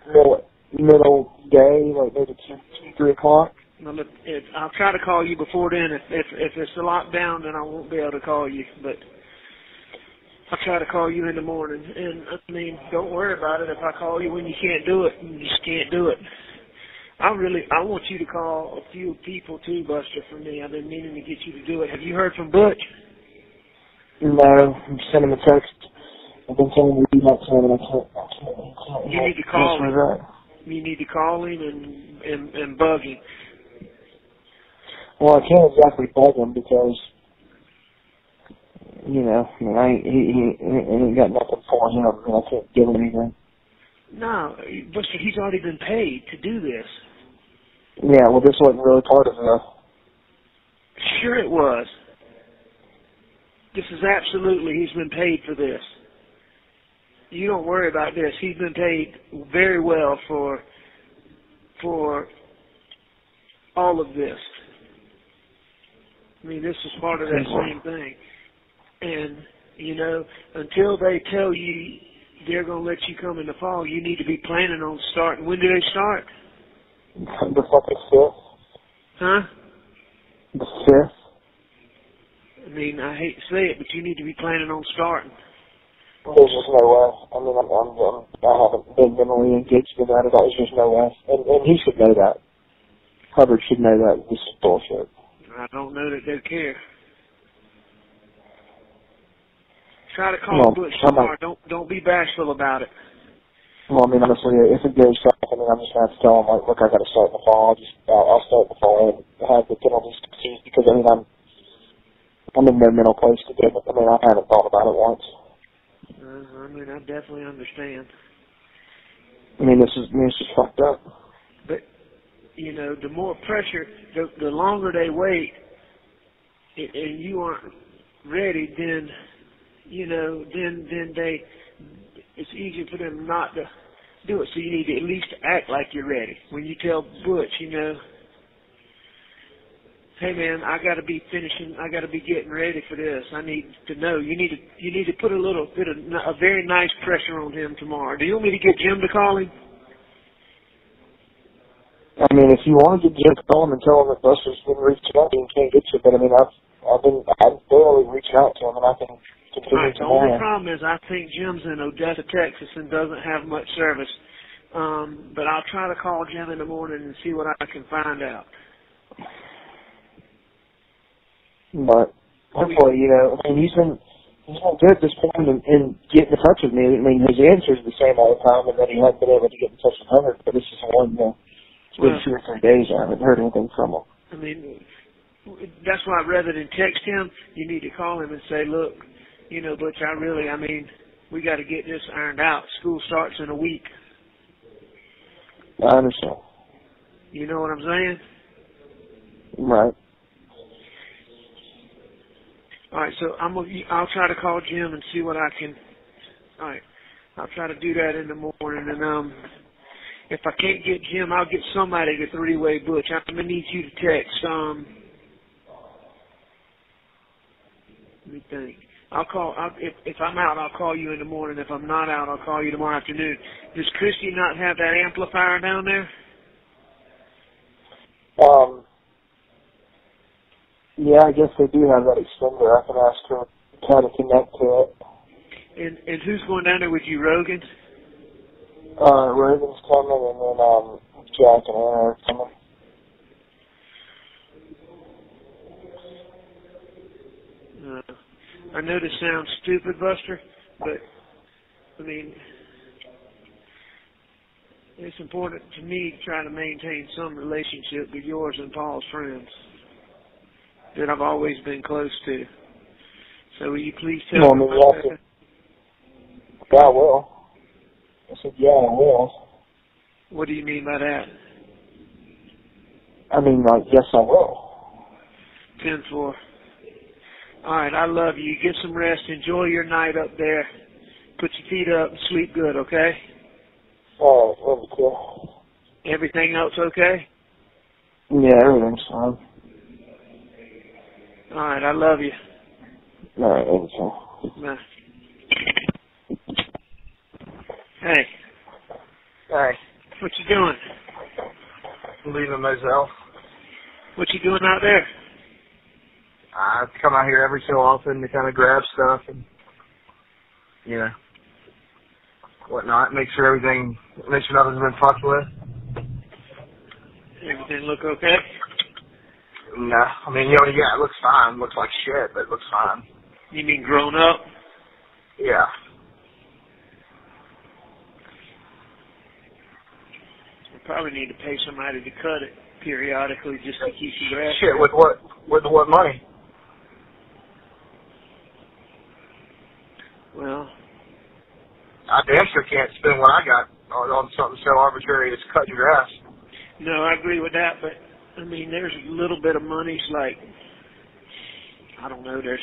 day, maybe 2, 3 o'clock. I'll try to call you before then. If it's a lockdown, then I won't be able to call you. But I'll try to call you in the morning. And don't worry about it. If I call you when you can't do it, you just can't do it. I want you to call a few people too, Buster, for me. I've been meaning to get you to do it. Have you heard from Butch? No, I'm sending him a text. I've been telling him to do that to him, and I can't. You need to call him. You need to call him and bug him. Well, I can't exactly bug him because, he ain't got nothing for him. I can't give him anything. No, Buster, he's already been paid to do this. Yeah, well, this wasn't really part of it. Sure it was. This is absolutely, he's been paid for this. You don't worry about this. He's been paid very well for all of this. I mean, this is part of that same thing. And, you know, until they tell you they're going to let you come in the fall, you need to be planning on starting. When do they start? The fucking 5th. Huh? The 5th. I mean, I hate to say it, but you need to be planning on starting. There's just no way. I mean, I haven't been mentally engaged in that at all. There's just no way. And he should know that. Hubbard should know that. This is bullshit. I don't know that they care. Try to call Butch tomorrow. Don't be bashful about it. Well, I mean, honestly, if it goes south, I mean, I'm just going to have to tell him, like, look, I got to start in the fall. I'll start in the fall and have the penalties confused because, I mean, I'm in no mental place to do it. I mean, I haven't thought about it once. I mean, I definitely understand. I mean, it's just fucked up. But, you know, the more pressure, the longer they wait, and you aren't ready, then, you know, then it's easier for them not to do it. So you need to at least act like you're ready. When you tell Butch, you know, hey man, I got to be getting ready for this. I need to know. You need to put a little bit of a very nice pressure on him tomorrow. Do you want me to get Jim to call him? I mean, if you want to get Jim to call him and tell him that Buster's been reaching out and can't get you, but I mean, I'm barely reaching out to him, and I can continue All right, the tomorrow. only problem is I think Jim's in Odessa, Texas, and doesn't have much service. But I'll try to call Jim in the morning and see what I can find out. But hopefully, you know, I mean, he's been good at this point in getting in touch with me. I mean, his answer's the same all the time, and then he hasn't been able to get in touch with Hubbard. But this is one, it's been 2 or 3 days. I haven't heard anything from him. I mean, that's why rather than text him, you need to call him and say, look, you know, Butch, we got to get this ironed out. School starts in a week. I understand. You know what I'm saying? Right. All right, so I'll try to call Jim and see what I can. All right, I'll try to do that in the morning, and if I can't get Jim, I'll get somebody to three-way Butch. I'm gonna need you to text. Let me think. If I'm out, I'll call you in the morning. If I'm not out, I'll call you tomorrow afternoon. Does Christy not have that amplifier down there? Yeah, I guess they do have that extender. I can ask her how to connect to it. And who's going down there with you, Rogan? Rogan's coming, and then Jack and Anna are coming. I know this sounds stupid, Buster, but, I mean, it's important to me to try to maintain some relationship with yours and Paul's friends that I've always been close to. So will you please tell me about that? Yeah, I will. I said, yeah, I will. What do you mean by that? I mean, like, yes, I will. 10-4. All right, I love you. Get some rest. Enjoy your night up there. Put your feet up and sleep good, okay? All right, love you too. Everything else okay? Yeah, everything's fine. All right, I love you. All right, love you too. Bye. Hey. Hey. What you doing? Leaving myself. What you doing out there? I come out here every so often to kind of grab stuff and, you know, whatnot. Make sure nothing's been fucked with. Everything look okay? No. I mean, yeah, it looks fine. It looks like shit, but it looks fine. You mean grown up? Yeah. We probably need to pay somebody to cut it periodically just to keep you grass. Shit, with what money? Well, I damn sure can't spend what I got on something so arbitrary as cutting grass. no, I agree with that, but, I mean, there's a little bit of money's like, I don't know, there's,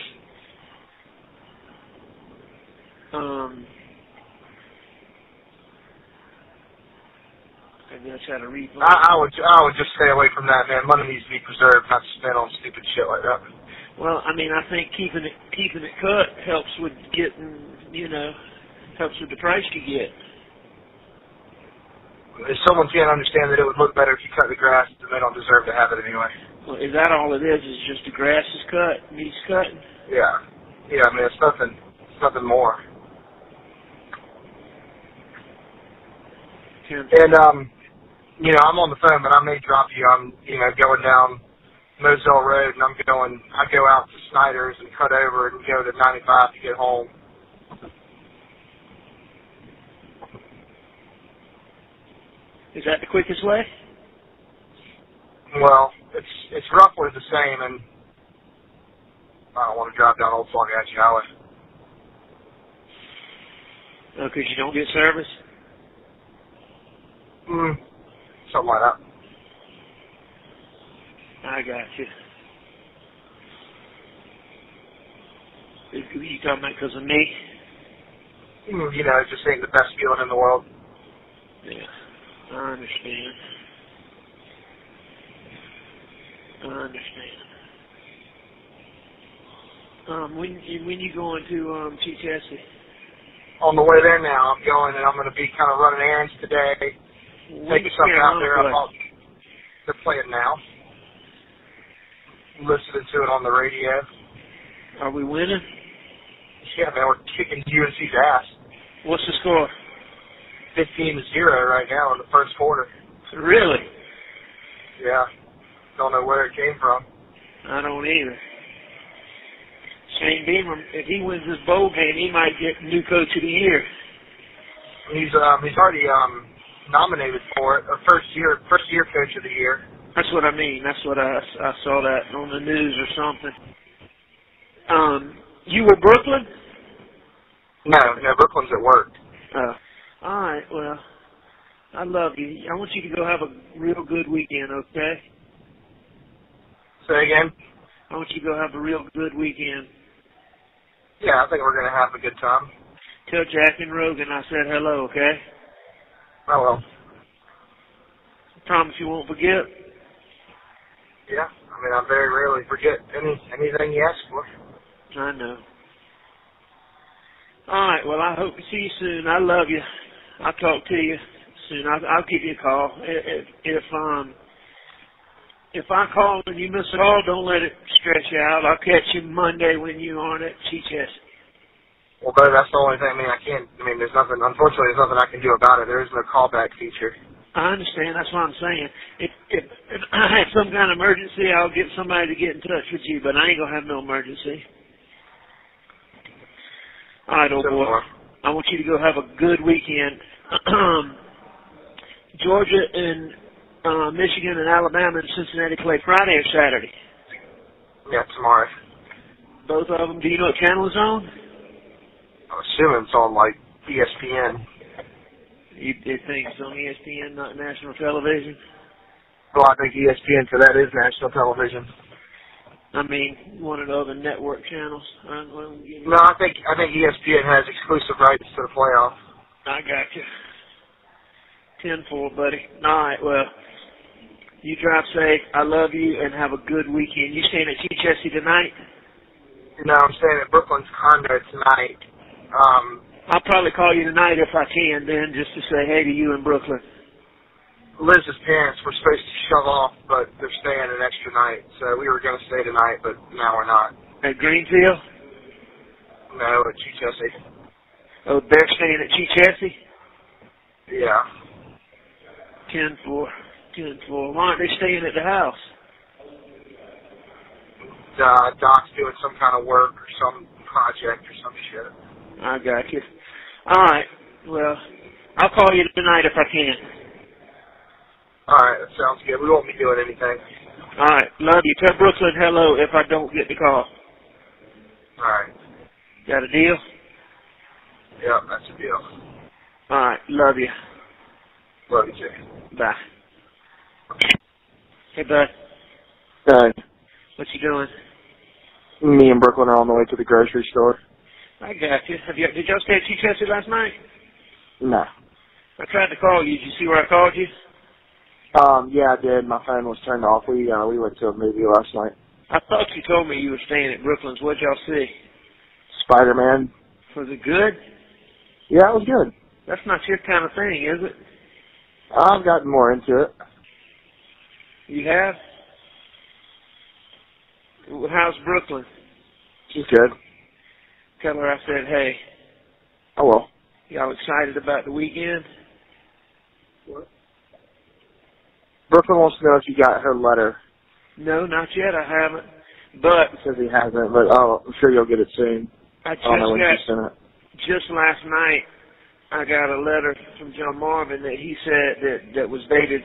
Maybe I try to refund. I would just stay away from that, man. Money needs to be preserved, not spent on stupid shit like that. Well, I mean, I think keeping it cut helps with getting, helps with the price you get. If someone can't understand that it would look better if you cut the grass, then they don't deserve to have it anyway. Well, is that all it is? Is just the grass is cut, needs cutting? Yeah. Yeah, I mean, it's nothing more. And, I'm on the phone, but I may drop you. I'm, going down Moselle Road, and I go out to Snyder's and cut over and go to 95 to get home. Is that the quickest way? Well, it's roughly the same, and I don't want to drive down Old Flagachi Highway. Oh, because you don't get service? Something like that. I got you. You talking about because of me? It just ain't the best feeling in the world. Yeah, I understand. When you going to Chichester? On the way there now, I'm going, and I'm going to be kind of running errands today. Taking something out there. They're playing now. Listening to it on the radio. Are we winning? Yeah, man, we're kicking UNC's ass. What's the score? 15-0 right now in the first quarter. Really? Yeah. Don't know where it came from. I don't either. Shane Beamer, if he wins this bowl game, he might get new coach of the year. He's already nominated for it, or first year coach of the year. That's what I mean. That's what I saw that on the news or something. You were Brooklyn? No, Brooklyn's at work. All right, well, I love you. I want you to go have a real good weekend, okay? Say again? I want you to go have a real good weekend. Yeah, I think we're going to have a good time. Tell Jack and Rogan I said hello, okay? I will. Promise you won't forget? Yeah, I mean, I very rarely forget anything you ask for. I know. All right, well, I hope to see you soon. I love you. I'll talk to you soon. I'll give you a call. If I call and you miss a call, don't let it stress you out. I'll catch you Monday when you aren't at Chichester. Well, but that's the only thing. There's nothing. Unfortunately, there's nothing I can do about it. There is no callback feature. I understand. That's what I'm saying. If I have some kind of emergency, I'll get somebody to get in touch with you, but I ain't going to have no emergency. All right, old boy. I want you to go have a good weekend. Georgia and Michigan and Alabama and Cincinnati play Friday or Saturday? Yeah, tomorrow. Both of them. Do you know what channel it's on? I'm assuming it's on, ESPN. You think it's on ESPN, not national television? Well, I think ESPN for that is national television. I mean, one of the other network channels. No, I think ESPN has exclusive rights to the playoff. I got you. 10-4, buddy. All right, well, you drive safe. I love you, and have a good weekend. You staying at Chichester tonight? No, I'm staying at Brooklyn's condo tonight. I'll probably call you tonight if I can, then, just to say hey to you in Brooklyn. Liz's parents were supposed to shove off, but they're staying an extra night. So we were going to stay tonight, but now we're not. At Greenfield? No, at Chichester. Oh, they're staying at Chichester? Yeah. 10-4. 10-4. Why aren't they staying at the house? Doc's doing some kind of work or some project or some shit. I got you. All right. Well, I'll call you tonight if I can. All right, that sounds good. We won't be doing anything. All right. Love you. Tell Brooklyn hello if I don't get the call. All right. Got a deal? Yep, that's a deal. All right. Love you. Love you, Jay. Bye. Hey, bud. Hi. What you doing? Me and Brooklyn are on the way to the grocery store. I got you. Did y'all stay at Chichester last night? No. I tried to call you. Did you see where I called you? Yeah, I did. My phone was turned off. We went to a movie last night. I thought you told me you were staying at Brooklyn's. What'd y'all see? Spider-Man. Was it good? Yeah, it was good. That's not your kind of thing, is it? I've gotten more into it. You have? How's Brooklyn? She's good. Tell her I said, hey. Oh, well. Y'all excited about the weekend? What? Brooklyn wants to know if you got her letter. No, not yet. I haven't. But he says he hasn't, but I'm sure you'll get it soon. I just last night I got a letter from John Marvin that he said that was dated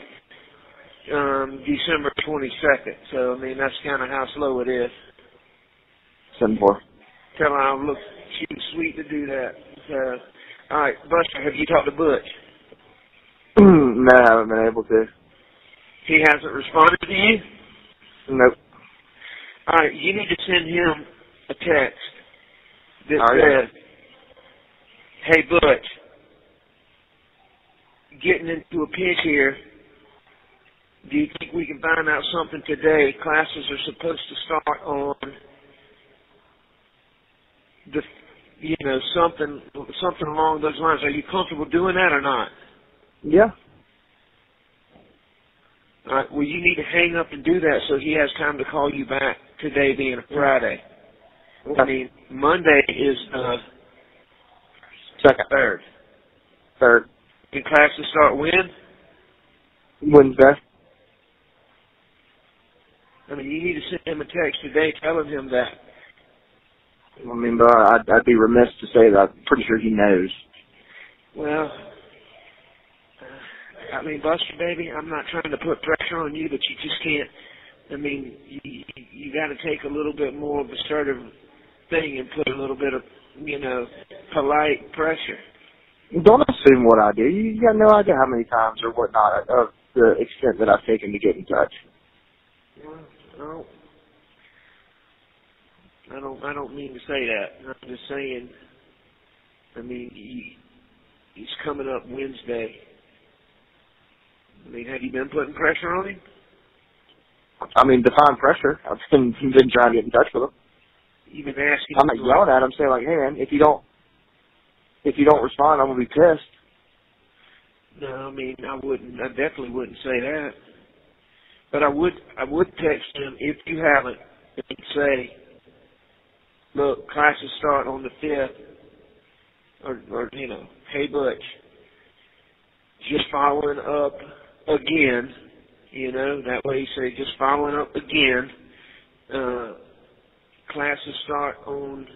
December 22nd. So I mean that's kind of how slow it is. 7-4. Tell her I'll look. She was sweet to do that. So, all right, Buster, have you talked to Butch? No, I haven't been able to. He hasn't responded to you? Nope. All right, you need to send him a text that says, hey, Butch, getting into a pinch here. Do you think we can find out something today? Classes are supposed to start on something along those lines. Are you comfortable doing that or not? Yeah. All right, well, you need to hang up and do that so he has time to call you back today being a Friday. Okay. I mean, Monday is Third. And classes start when? Wednesday. I mean, you need to send him a text today telling him that. I mean, but I'd be remiss to say that. I'm pretty sure he knows. Well, I mean, Buster, baby, I'm not trying to put pressure on you, but you just can't. I mean, you got to take a little bit more of a assertive thing and put a little bit of, polite pressure. Don't assume what I do. You got no idea how many times or whatnot of the extent that I've taken to get in touch. Well, I don't mean to say that. I'm just saying. I mean, he's coming up Wednesday. I mean, have you been putting pressure on him? I mean, define pressure. I've been trying to get in touch with him. You've been asking. I'm not yelling at him, saying like, "Hey, man, if you don't respond, I'm gonna be pissed." No, I mean, I definitely wouldn't say that. But I would text him if you haven't and say, "Look, classes start on the 5th," or hey, Butch, just following up again. That way you say, just following up again. Classes start on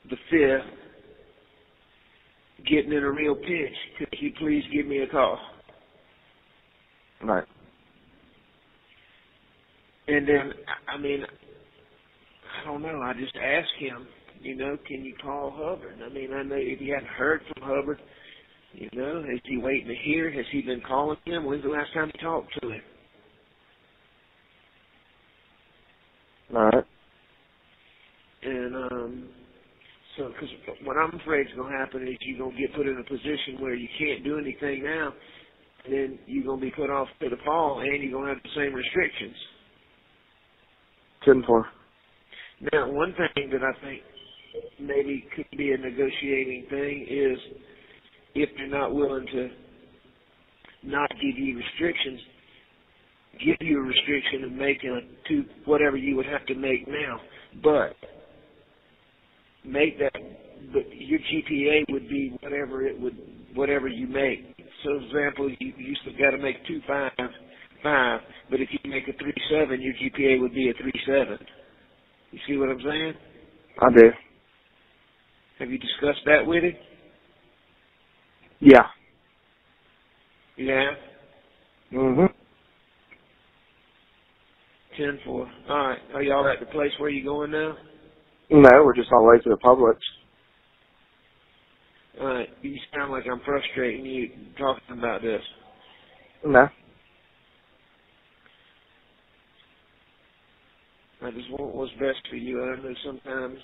the 5th. Getting in a real pinch. Could you please give me a call? Right. And then, I mean, I don't know. I just asked him, can you call Hubbard? I mean, I know if you hadn't heard from Hubbard, is he waiting to hear? Has he been calling him? When's the last time you talked to him? All right. And so, because what I'm afraid is going to happen is you're going to get put in a position where you can't do anything now, and then you're going to be put off to the fall, and you're going to have the same restrictions. 10-4. Now, one thing that I think maybe could be a negotiating thing is if they're not willing to not give you restrictions, give you a restriction and make it to whatever you would have to make now. But make that, but your GPA would be whatever you make. So, for example, you still got to make 2.55, but if you make a 3.7, your GPA would be a 3.7. You see what I'm saying? I do. Have you discussed that with him? Yeah. You have? Mm-hmm. 10-4. All right. Are y'all at the place where you going now? No, we're just on the way to the Publix. All right. You sound like I'm frustrating you talking about this. No. I just want what's best for you. I know sometimes,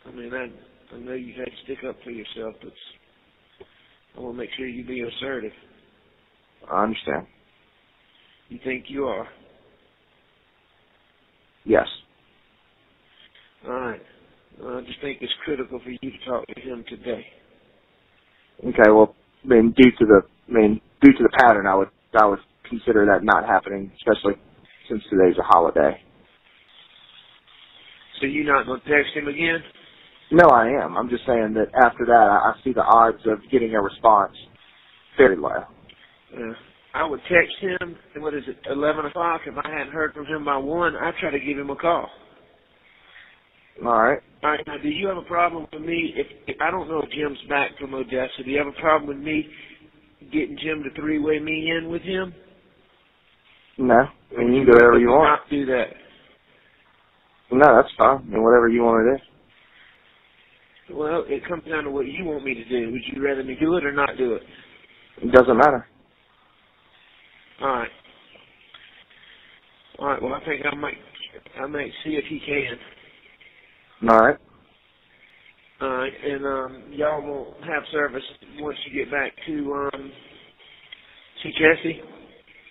I know you have to stick up for yourself, but I want to make sure you be assertive. I understand. You think you are? Yes. All right. I just think it's critical for you to talk to him today. Okay. Well, I mean, due to the pattern, I would consider that not happening, especially since today's a holiday. So you're not going to text him again? No, I am. I'm just saying that after that, I see the odds of getting a response very low. I would text him, what is it, 11 o'clock? If I hadn't heard from him by 1, I'd try to give him a call. All right. All right, now, do you have a problem with me, if I don't know if Jim's back from Odessa, do you have a problem with me getting Jim to three-way me in with him? No. I mean, you can do whatever you want. Not do that. No, that's fine. I mean, whatever you want to do. Well, it comes down to what you want me to do. Would you rather me do it or not do it? It doesn't matter. All right. All right, well, I think I might see if he can. All right. All right, and y'all won't have service once you get back to Jesse?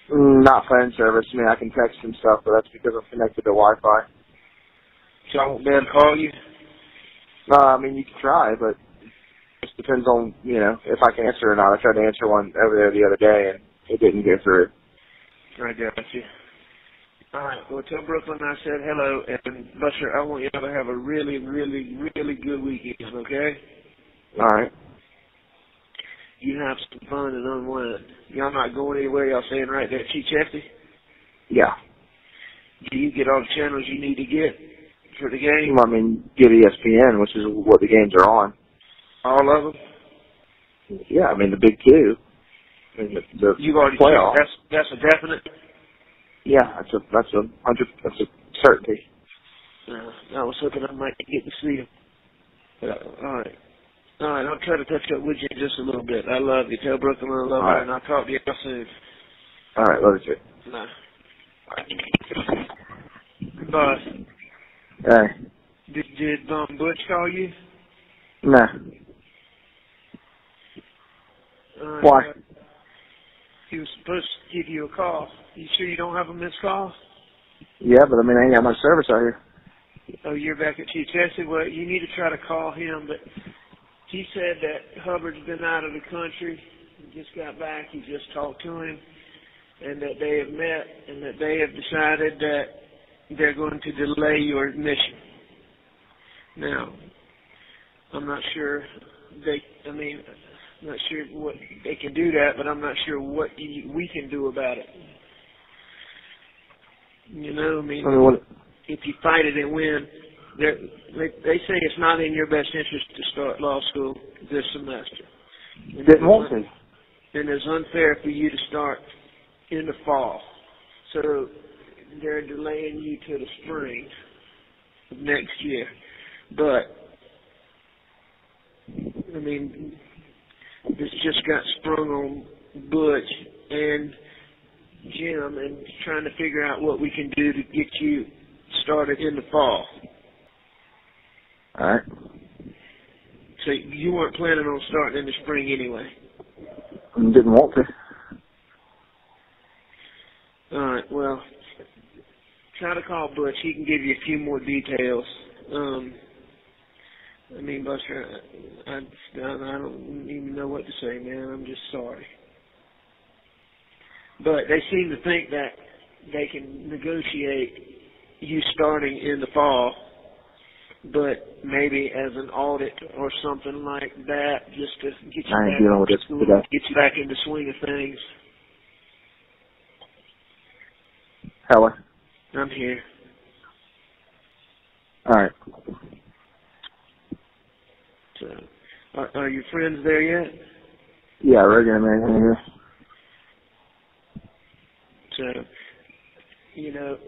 Not phone service. I mean, I can text and stuff, but that's because I'm connected to Wi-Fi. So I won't be able to call you? I mean, you can try, but it just depends on, if I can answer or not. I tried to answer one over there the other day, and it didn't go through. I got you. All right, well, tell Brooklyn I said hello, and Buster, I want y'all to have a really, really, really good weekend, okay? All right. You have some fun and unwind. Y'all not going anywhere, y'all staying right there at Chefty? Yeah. Do you get all the channels you need to get for the game? Well, I mean, get ESPN, which is what the games are on. All of them? Yeah, I mean, the big two. I mean, the You've already playoff. That's a definite? Yeah, that's a certainty. I was hoping I might get to see him. All right. All right, I'll try to touch up with you in just a little bit. I love you. Tell Brooklyn I love her, and I'll talk to you soon. All right, love you too. Nah. Boss. Hey. Did Butch call you? No. Why? He was supposed to give you a call. You sure you don't have a missed call? Yeah, but I mean, I ain't got much service out here. Oh, you're back at Chief Jesse? Well, you need to try to call him, but he said that Hubbard's been out of the country. He just got back. He just talked to him, and that they have met, and that they have decided that they're going to delay your admission. Now, I'm not sure I'm not sure what they can do that, but I'm not sure what we can do about it. If you fight it and win, they say it's not in your best interest to start law school this semester. Didn't want to. And it's unfair for you to start in the fall. So they're delaying you to the spring of next year. But, I mean, this just got sprung on Butch and Jim and trying to figure out what we can do to get you started in the fall. All right. So you weren't planning on starting in the spring anyway? Didn't want to. All right, well, try to call Butch. He can give you a few more details. Buster, I don't even know what to say, man. I'm just sorry. But they seem to think that they can negotiate you starting in the fall, but maybe as an audit or something like that, just to get you back into school, get you back in the swing of things. Hello. I'm here. All right. So, are your friends there yet? Yeah, regular man here. So,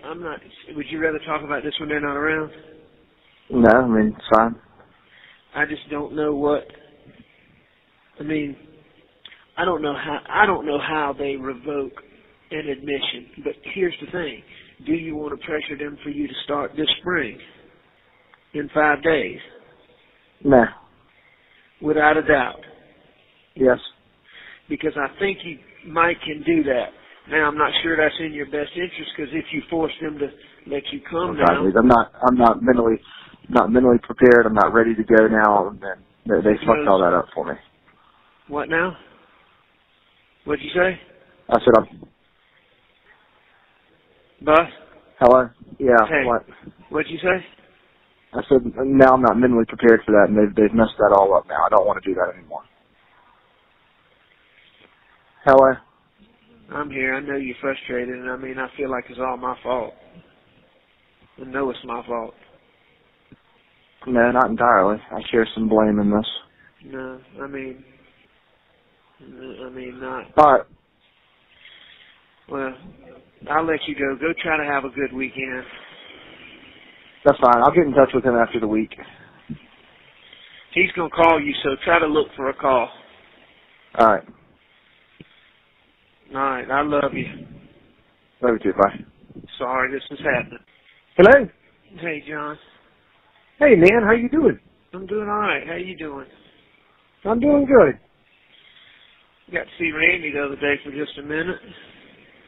I'm not. Would you rather talk about this when they're not around? No, I mean, it's fine. I just don't know what. I don't know how they revoke an admission. But here's the thing: do you want to pressure them for you to start this spring in 5 days? No. Without a doubt. Yes. Because I think Mike can do that. Now, I'm not sure that's in your best interest, because if you force them to let you come now, I'm not mentally prepared. I'm not ready to go now. And they fucked all that up for me. What now? What'd you say? I said Bus? Hello? Yeah. Hey, What? What'd you say? I said now I'm not mentally prepared for that, and they've messed that all up now. I don't want to do that anymore. Hello? I'm here. I know you're frustrated, and I feel like it's all my fault. I know it's my fault. No, not entirely. I share some blame in this. No, not. All right. Well, I'll let you go. Go try to have a good weekend. That's fine. I'll get in touch with him after the week. He's going to call you, so try to look for a call. All right. All right. I love you. Love you too. Bye. Sorry this is happening. Hello? Hey, John. Hey, man, how you doing? I'm doing all right. How you doing? I'm doing good. Got to see Randy the other day for just a minute.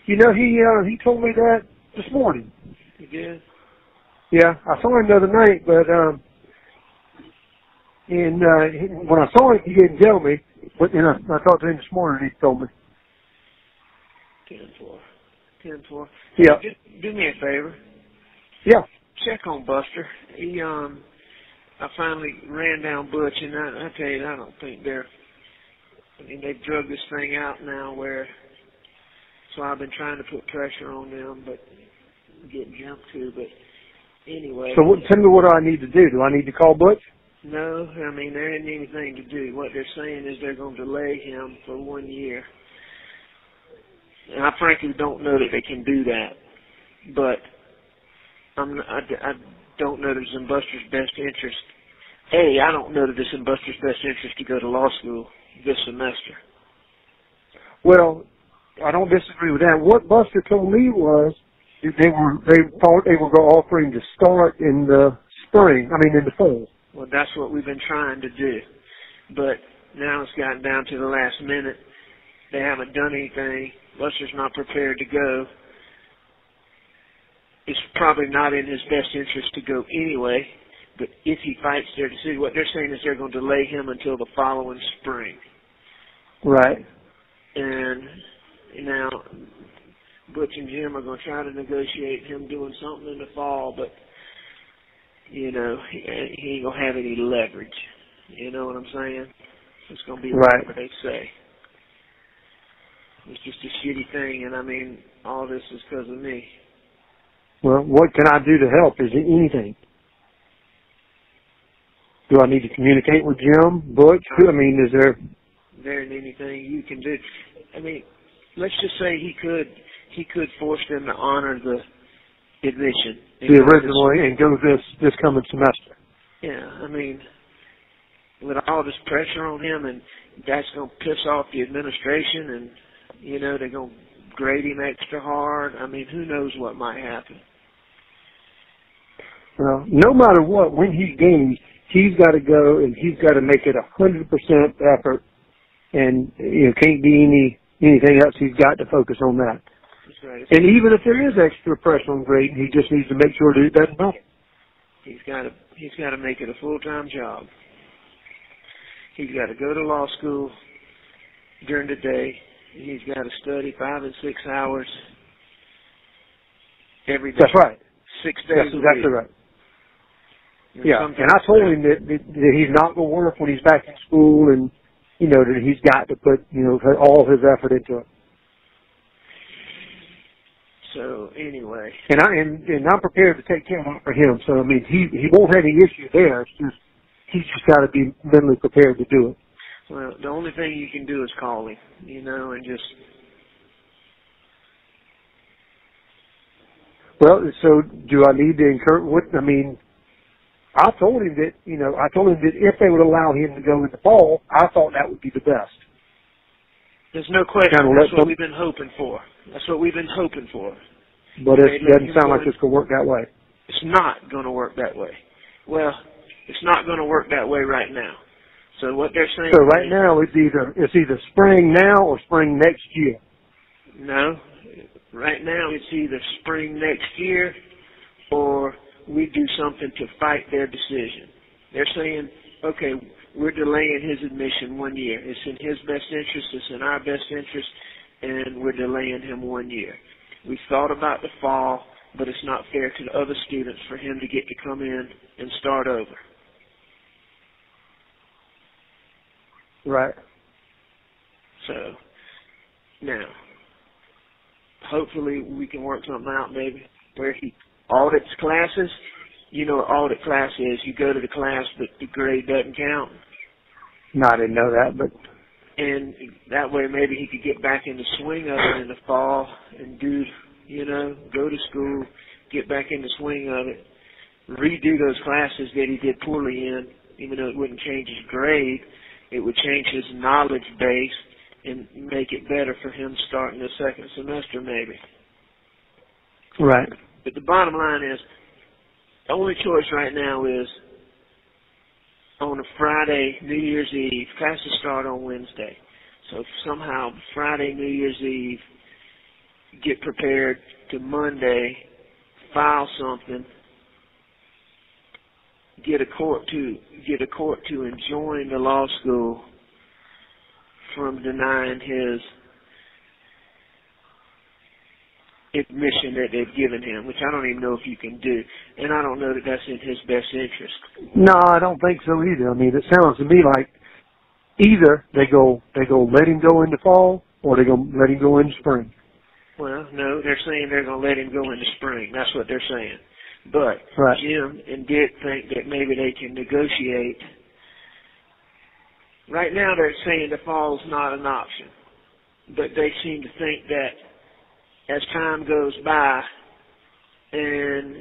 You know, he told me that this morning. You did? Yeah, I saw him the other night, but when I saw him, he didn't tell me. But then I talked to him this morning, and he told me. 10-4. Yeah. Do me a favor. Yeah. Check on Buster. I finally ran down Butch, and I tell you, I don't think they've drugged this thing out now so I've been trying to put pressure on them, but getting jumped to, but anyway. So tell me, what do I need to do? Do I need to call Butch? No, there isn't anything to do. What they're saying is they're going to delay him for 1 year. And I frankly don't know that they can do that, but I don't know that it's in Buster's best interest. I don't know that it's in Buster's best interest to go to law school this semester. Well, I don't disagree with that. What Buster told me was they thought they were going to offer him to start in the in the fall. Well, that's what we've been trying to do, but now it's gotten down to the last minute. They haven't done anything. Buster's not prepared to go. It's probably not in his best interest to go anyway, but if he fights their decision, what they're saying is they're going to delay him until the following spring. Right. And now Butch and Jim are going to try to negotiate him doing something in the fall, but, he ain't going to have any leverage. You know what I'm saying? It's going to be right. What they say. It's just a shitty thing, and all this is because of me. Well, what can I do to help? Is it anything? Do I need to communicate with Jim, Butch? Is there... There isn't anything you can do. Let's just say he could force them to honor the admission. The original, and go this coming semester. Yeah, with all this pressure on him, and that's going to piss off the administration, and, they're going to grade him extra hard. Who knows what might happen. Well, no matter what, when he games, he's got to go and he's got to make it 100% effort, and can't be anything else. He's got to focus on that. That's right. And even if there is extra pressure on grading, he just needs to make sure that it doesn't matter. He's got to make it a full-time job. He's got to go to law school during the day. He's got to study 5 and 6 hours every day. That's right. 6 days That's exactly right. Yeah, and I told him that he's not going to work when he's back in school, and that he's got to put all his effort into it. So anyway, and I'm prepared to take care of that for him. So he won't have any issue there. It's just he's just got to be mentally prepared to do it. Well, the only thing you can do is call him, and just. Well, so do I need to encourage? I told him that if they would allow him to go in the fall, I thought that would be the best. There's no question. That's what we've been hoping for. But it doesn't sound like it's going to work that way. It's not going to work that way. Well, it's not going to work that way right now. So So what they're saying. So right now it's either spring now or spring next year. No, right now it's either spring next year or we do something to fight their decision. They're saying, okay, we're delaying his admission 1 year. It's in his best interest. It's in our best interest, and we're delaying him 1 year. We thought about the fall, but it's not fair to the other students for him to get to come in and start over. Right. So, now, hopefully we can work something out maybe where he audits classes. You know what audit class is. You go to the class, but the grade doesn't count. No, I didn't know that, but... And that way maybe he could get back in the swing of it in the fall and do, go to school, get back in the swing of it, redo those classes that he did poorly in, even though it wouldn't change his grade. It would change his knowledge base and make it better for him starting the second semester maybe. Right. But the bottom line is, the only choice right now is on a Friday, New Year's Eve. Classes start on Wednesday. So somehow Friday, New Year's Eve, get prepared to Monday, file something, get a court to enjoin the law school from denying his admission that they've given him, which I don't even know if you can do, and I don't know that that's in his best interest. No, I don't think so either. I mean, it sounds to me like either they go let him go in the fall, or they go let him go in the spring. Well, no, they're saying they're going to let him go in the spring. That's what they're saying. But right. Jim and Dick think that maybe they can negotiate. Right now they're saying the fall's not an option, but they seem to think that as time goes by and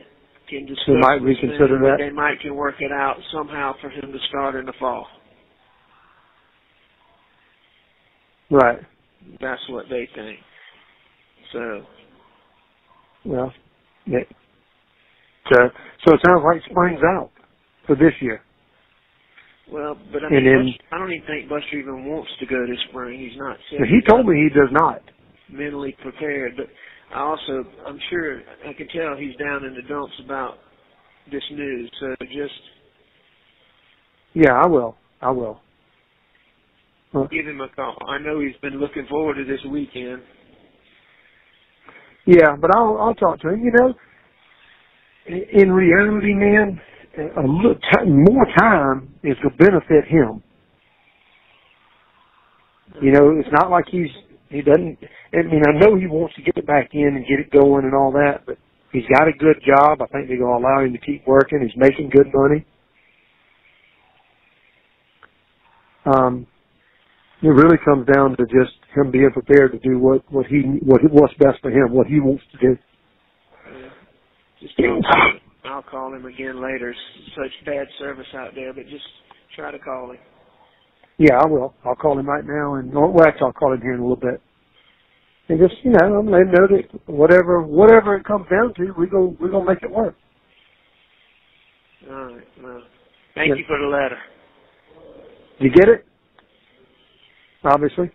can discuss, they might reconsider that. They might can work it out somehow for him to start in the fall. Right. That's what they think. So. Well, yeah. So it sounds like spring's out for this year. Well, but I mean, I don't even think Buster even wants to go this spring. He's not. He told me he does not. Mentally prepared, but I'm sure I can tell he's down in the dumps about this news. So just. Yeah, I will. Give him a call. I know he's been looking forward to this weekend. Yeah, but I'll talk to him. In reality, man, more time is going to benefit him. It's not like he doesn't, I mean, I know he wants to get it back in and get it going and all that, but he's got a good job. I think they're going to allow him to keep working. He's making good money. It really comes down to just him being prepared to do what's best for him, what he wants to do. I'll call him again later. It's such bad service out there, but just try to call him. Yeah, I will. I'll call him right now, and actually, I'll call him here in a little bit. And just I'm letting him know that whatever it comes down to, we're gonna make it work. All right. Well, thank you for the letter. You get it? Obviously.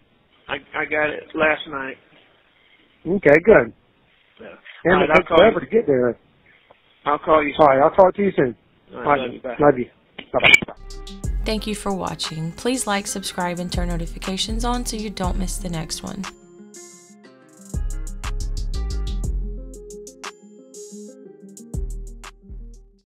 I got it last night. Okay, good. So, and it takes forever to get there. I'll call you soon. All right, I'll talk to you soon. All right, love you. Bye. Love you. Bye-bye. Thank you for watching. Please like, subscribe, and turn notifications on so you don't miss the next one.